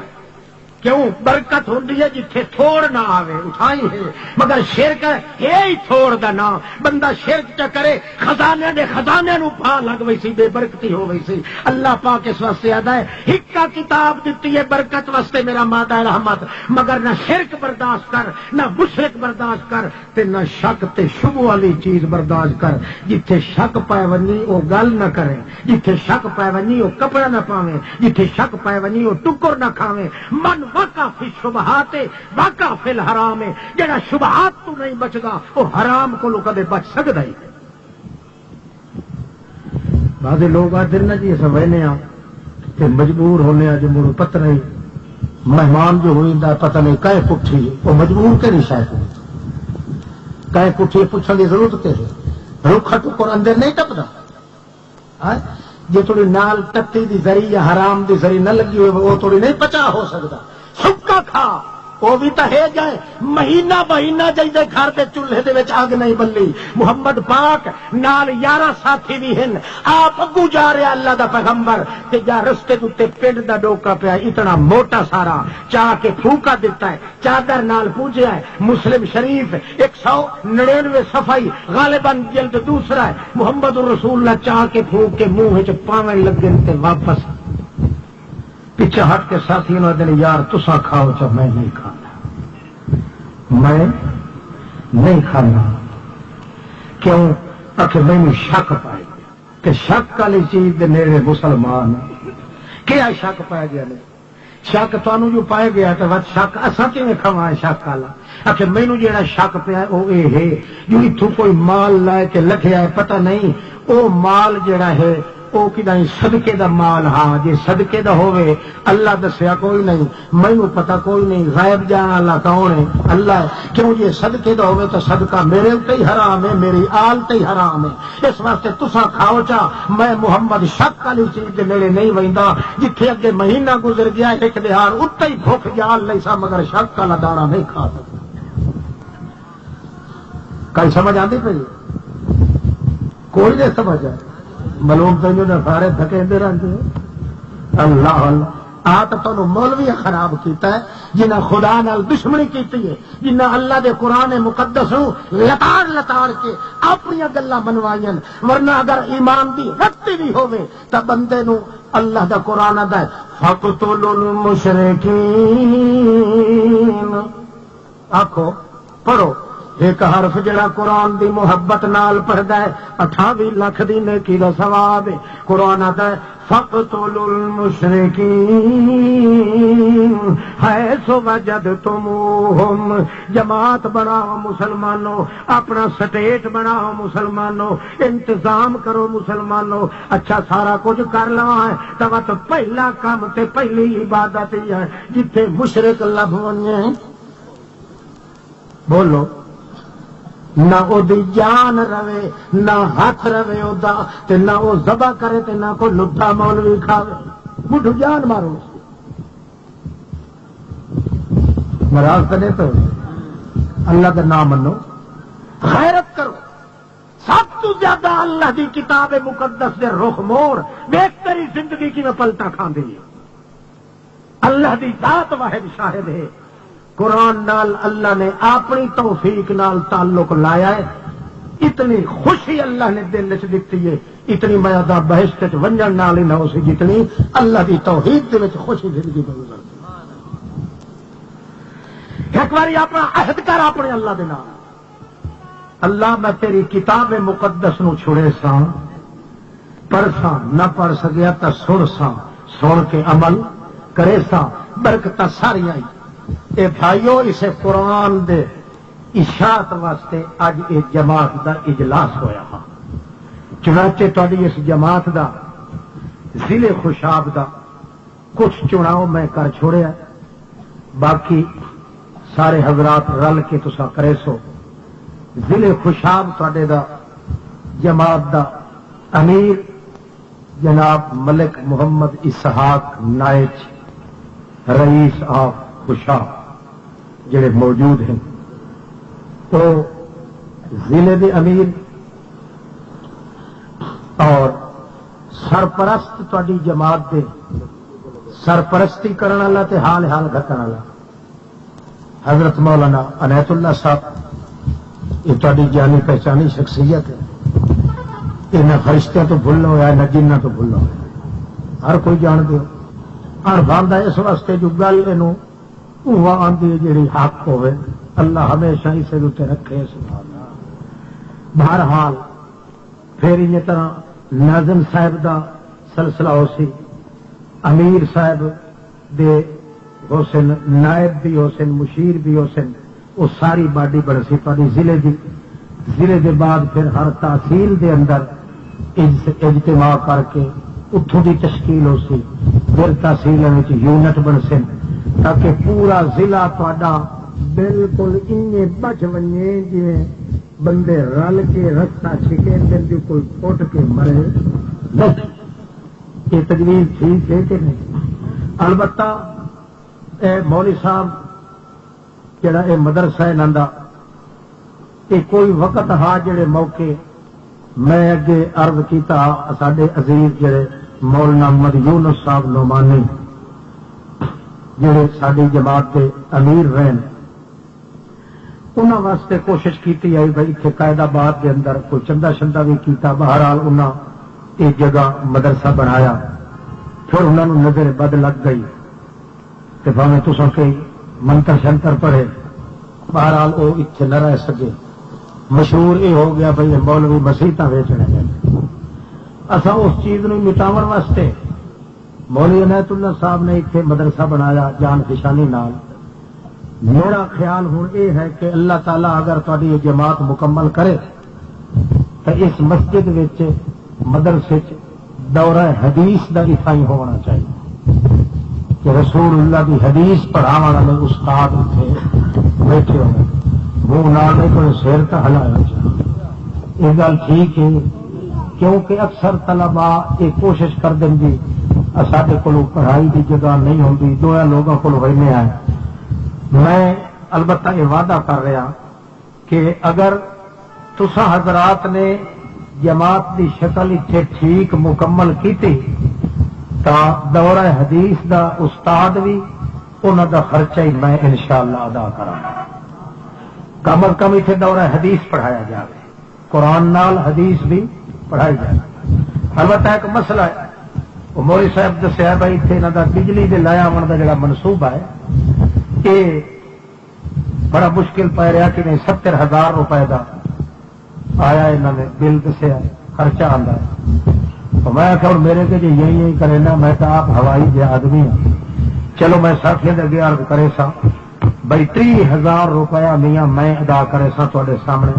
کیوں برکت ہوندی ہے جتھے تھوڑ نہ آوے اٹھائی ہے، مگر شرک ہے ہی تھوڑ دا نام. بندہ شرک چا کرے خزانے دے خزانے نو پا لگ وئی سی، بے برکتی ہو وئی سی. اللہ پاک اس واسطے آدا ہے ہکا کتاب دیتی ہے برکت واسطے میرا مادہ رحمت، مگر نہ شرک برداشت کر، نہ مشرک برداشت کر، تے نہ شک تے شبہ والی چیز برداشت کر. جتھے شک پائے ونی او گل نہ کرے، جتھے شک پائے ونی او کپڑا نہ پاویں، جتھے شک پائے ونی او ٹکر نہ کھاویں. من واقع فی الشبہات واقع فی الحرام. جڑا شبہات تو نہیں بچدا وہ حرام کو کدے بچ سکدا ہی. بعض لوگ آدھر نا جی سمجھنے کہ مجبور ہونے جو مڑ پتہ نہیں مہمان جو ہوئی پتہ نہیں کہے پٹھی وہ مجبور کے نہیں شاید کہے پٹھی پوچھنے کی ضرورت کہ ہے رکھا ٹکر اندر نہیں ٹپدا. جی تھوڑی نال ٹٹی دی زری یا حرام دی زری نہ لگی ہوئے وہ تھوڑی نہیں پچا ہو سکتا. سکا کھا وہ بھی تو ہے جائے مہینہ جائے گھر کے چولہے دے وچ اگ نہیں بلی. محمد پاک نال 11 ساتھی بھی ہیں. آپ اگو جا رہے اللہ دا پیغمبر تے جا رستے تے پنڈ دا ڈوکا پیا اتنا موٹا سارا چاہ کے پھوکا دیتا ہے، چادر نال پوجیا ہے. مسلم شریف 199 صفائی غالباً جلد دوسرا ہے. محمد الرسول اللہ چاہ کے پھوک کے منہ وچ پاویں لگے تے واپس پیچھے ہٹ کے ساتھی نے دن یار تسا کھاؤ چا میں نہیں کھانا، میں نہیں کھانا. کیوں؟ آخر مینو شک پائے گیا کہ شک والی چیز دے نیڑے مسلمان کیا شک پائے گیا نہیں. شک تمہیں جو پائے گیا تو بس شک اصا کیون کھوا شک والا. آخر مینو جہاں شک پیا وہ یہ ہے جو اتوں کوئی مال لائے کے لکھیا ہے پتہ نہیں وہ مال جہا ہے وہ کدیں صدقے دا مال. ہاں جی صدقے دا ہوئے اللہ دسیا کوئی نہیں، مینو پتا کوئی نہیں. غائب جان اللہ کون ہے؟ اللہ ہے. کیوں جی صدقے دا ہوئے تو صدقہ میرے اتنے ہی حرام ہے، میری آل تے ہی حرام ہے. اس واسطے تسا کھاؤ چا میں محمد شک والی چیز دے میرے نہیں ویندا. جتھے اگے مہینہ گزر گیا ایک دہاڑ اتنے ہی بھوک جال نہیں سا مگر شک والا دانا نہیں کھا سکتا. کل سمجھ آتی پی؟ کوئی نہیں سمجھ آئے ملوم تو سارے تھکے رہتے. اللہ اللہ آ تو تمہیں مولوی خراب کیتا ہے جنہیں خدا نال دشمنی کیتی ہے، جنہیں اللہ دے قرآن مقدس لتاڑ لتاڑ کے اپنی گلاں منوائیں. ورنہ اگر ایمان دی رکھتی بھی ہوے تو بندے نو اللہ دا قرآن آدا ہے فقتلوا المشرکین. آکھو پڑھو ایک حرف جڑا قرآن دی محبت نال پڑھدا ہے 28 لاکھ دی نیکی دا ثواب ہے. قرآن آتا ہے فقتلوا المشرکین حیث وجدتموہم. جماعت بناؤ مسلمانوں، اپنا سٹیٹ بناؤ مسلمانوں، انتظام کرو مسلمانوں. اچھا سارا کچھ کر لوا ہے تو پہلا کام تے پہلی عبادت ہی ہے جتھے مشرک لب ونجے. بولو نہ او دی جان روے نہ ہاتھ روے او دا تے نہ او ذبح کرے تے نہ کوئی لٹھا مولوی کھاوے. بڈھو جان مارو مراز کرے تو اللہ کا نام منو، غیرت کرو. سب تو زیادہ اللہ دی کتاب مقدس دے رخ موڑ دیکھ تیری زندگی کی میں پلٹا کھان دی. اللہ دی ذات واحد شاہد ہے. قرآن نال اللہ نے اپنی توفیق نال تعلق لایا ہے. اتنی خوشی اللہ نے دل چ دتی ہے, اتنی میادہ بہشت چ ونجن نال ہی نہ ہو سی جتنی اللہ دی توحید دے وچ خوشی زندگی گزرتی. ایک بار اپنا عہد کر اپنے اللہ دے نال, اللہ میں تیری کتاب مقدس نو چھڑے سا, پڑھ سا نہ پڑھ سکیا تو سن سا, سن کے عمل کرے سا, برکت ساری آئی. اے بھائیو اسے قرآن دے اشاعت واسطے اج یہ جماعت دا اجلاس ہویا ہاں. چنانچہ تہاڈی اس جماعت دا ضلع خوشاب دا کچھ چناؤ میں کر چھوڑیا, باقی سارے حضرات رل کے تسا کرے سو. ضلع خوشاب تھوڑے دا جماعت دا امیر جناب ملک محمد اسحاق نائچ رئیس آف خوشاب جڑے موجود ہیں, تو ضلع دے امیر اور سرپرست تھوڑی جماعت دے سرپرستی کرنے والا تے حال حال گھٹن والا حضرت مولانا عنایت اللہ صاحب, یہ تاری جانی پہچانی شخصیت ہے. یہ نہ فرشتوں تو بھولنا ہوا نہ جنہ تو بھولنا ہوا, ہر کوئی جان دے ہر باندھا اس واسطے جو گل یہ آدھی جیڑی حق ہوئے اللہ ہمیشہ اسے اتنے رکھے. بہرحال پھر ان طرح ناظم صاحب دا سلسلہ ہو سی, امیر صاحب دے حسن, نائب بھی حسن, مشیر بھی حسن, وہ ساری باڈی بڑھ سی تاری ضلع دی. ضلع دے بعد پھر ہر تحصیل دے اندر اجتماع کر کے اتوں دی تشکیل ہو سی. پھر تحصیل یونٹ بن سن تاکہ پورا ضلع تا بالکل ان بچ ونجے جی بندے رل کے رستہ چھکے بالکل پٹ کے مرے. یہ تجویز ٹھیک ہے کہ نہیں؟ البتہ مولوی صاحب جڑا یہ مدرسہ ہے نندا, یہ کوئی وقت ہا جڑے موقع میں اگے عرض کیتا ساڈے عزیز جڑے مولانا محمد یونس صاحب نعمانی جڑے ساری جماعت کے امیر رہن, انہوں واسطے کوشش کیتی آئی بھائی اتنے قائد آباد کے اندر کوئی چندہ شندہ بھی کیتا. بہرحال انہوں نے ایک جگہ مدرسہ بنایا, پھر انہوں نے نظر بد لگ گئی کہ بھاویں تساں کئی منتر شنتر پڑھے, بہرحال وہ اتنے نہ رہ سکے. مشہور یہ ہو گیا بھائی مولوی مسیحاں ویچنے گئے. اصا اس چیز نو مٹاون واسطے مولوی عنایت اللہ صاحب نے اتنے مدرسہ بنایا جان فشانی نال. میرا خیال ہوں یہ ہے کہ اللہ تعالیٰ اگر تاری یہ جماعت مکمل کرے تو اس مسجد وچ مدرسے دورہ حدیث کا اتائی ہونا چاہیے کہ رسول اللہ کی حدیث پڑھاو والے استاد اتنے بیٹھے ہوئے, منہ نال کوئی سیر تو ہلایا چاہیے. یہ گل ٹھیک ہے کیونکہ اکثر طلبا یہ کوشش کر دیں گی سارے کو پڑھائی کی جگہ نہیں ہوتی, دو لوگوں کو وہنے آئے. میں البتہ یہ وعدہ کر رہا کہ اگر تسا حضرات نے جماعت کی شکل اتنے ٹھیک مکمل کی تو دورہ حدیث دا استاد بھی انہوں دا خرچہ ہی میں انشاءاللہ ادا کروں. کم از کم اتنے دورہ حدیث پڑھایا جائے, قرآن نال حدیث بھی پڑھائی جائے. البتہ ایک مسئلہ ہے وہ مولوی صاحب دسیا بھائی اتنے یہاں کا بجلی کے لایا آن کا جڑا منصوبہ ہے یہ بڑا مشکل پی رہا کہ نہیں. 70,000 روپے کا آیا انہوں نے بل دسیا خرچہ آتا ہے. تو میں کہ میرے کے جی یہی کرے نا, میں کہ آپ ہوائی دے آدمی ہیں, چلو میں ساتھی اگے عرض کرے سا بھائی 30,000 روپیہ میاں میں ادا کرے سا تے سامنے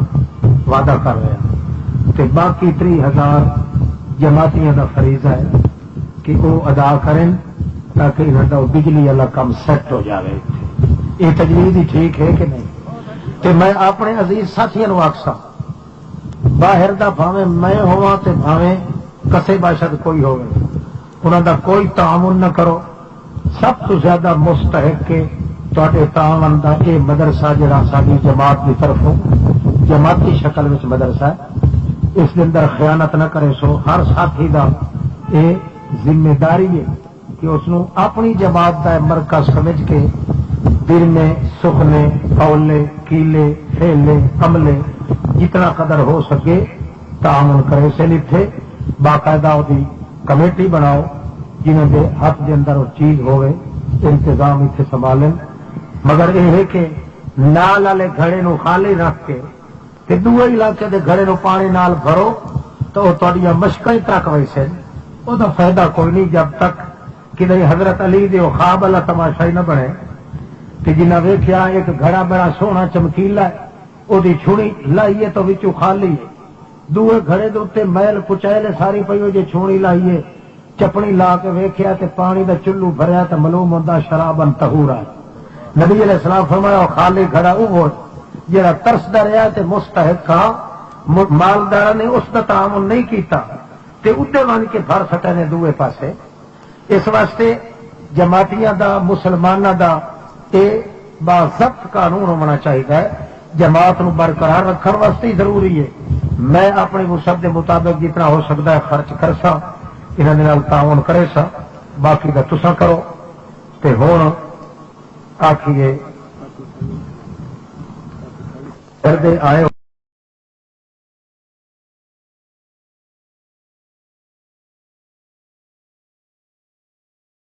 وعدہ کر رہا تے باقی 30,000 جماعتیاں کا فریضہ ہے کہ وہ ادا کریں تاکہ انہوں کا بجلی والا کام سیٹ ہو جائے. یہ تجویز ہی ٹھیک ہے کہ نہیں؟ تے میں اپنے عزیز ساتھیوں آخسا باہر دا بھاویں میں ہوا تے بھاویں کسے باشد کوئی ہوئے, انہوں دا کوئی تعاون نہ کرو. سب تو زیادہ مستحق کے تے تعاون دا یہ مدرسہ جڑا ساری جماعت کی طرفوں جماعتی شکل میں مدرسہ ہے اس کے اندر خیانت نہ کرے سو ہر ساتھی دا یہ ذمہ داری ہے کہ اس نو اپنی جماعت کا مرکز سمجھ کے دل میں سکھنے اولے کیلے پھیلے عملے جتنا قدر ہو سکے تعاون کرے سے لکھے باقاعدہ دی کمیٹی بناؤ جنہوں کے ہاتھ کے اندر وہ چیز ہوئے انتظام اتنے سنبھالیں مگر یہ ہے کہ نال والے گھڑے نو خالی رکھ کے تے دوے علاقے دے گھڑے نو پانی نال بھرو تو وہ تہاڈیاں مشقاں تک ویسے وہ فائدہ کوئی نہیں جب تک کہ حضرت علی دے خواب والا تماشا ہی نہ بنے کہ جنہیں ویکھیا ایک گھڑا بڑا سونا چمکیلا ہے وہ چھڑی لائیے تو وچوں خالی ہے دوے گھڑے دے اتنے میل کچیلے ساری پئی ہو جے چھوڑی لائیے چپڑی لا کے ویکھیا تے پانی دا چلو بھریا تے معلوم ہوندا شرابن طہورا نبی علیہ السلام فرمایا خالی گھڑا وہ جڑا ترسدا رہیا تے مستحق مالدار نے اس کا تعامل نہیں کیتا تے ادھر بن کے بھر سٹے نے دوے پاسے اس واسطے جماعتیاں دا مسلماناں دا یہ باضبط قانون ہونا چاہیے جماعت نو برقرار رکھنے واسطے ضروری ہے میں اپنے وسعت کے مطابق جتنا ہو سکتا ہے خرچ کر سا انہوں تعاون کرے سا باقی کا تسا کرو تے ہوں آخیے کردے آئے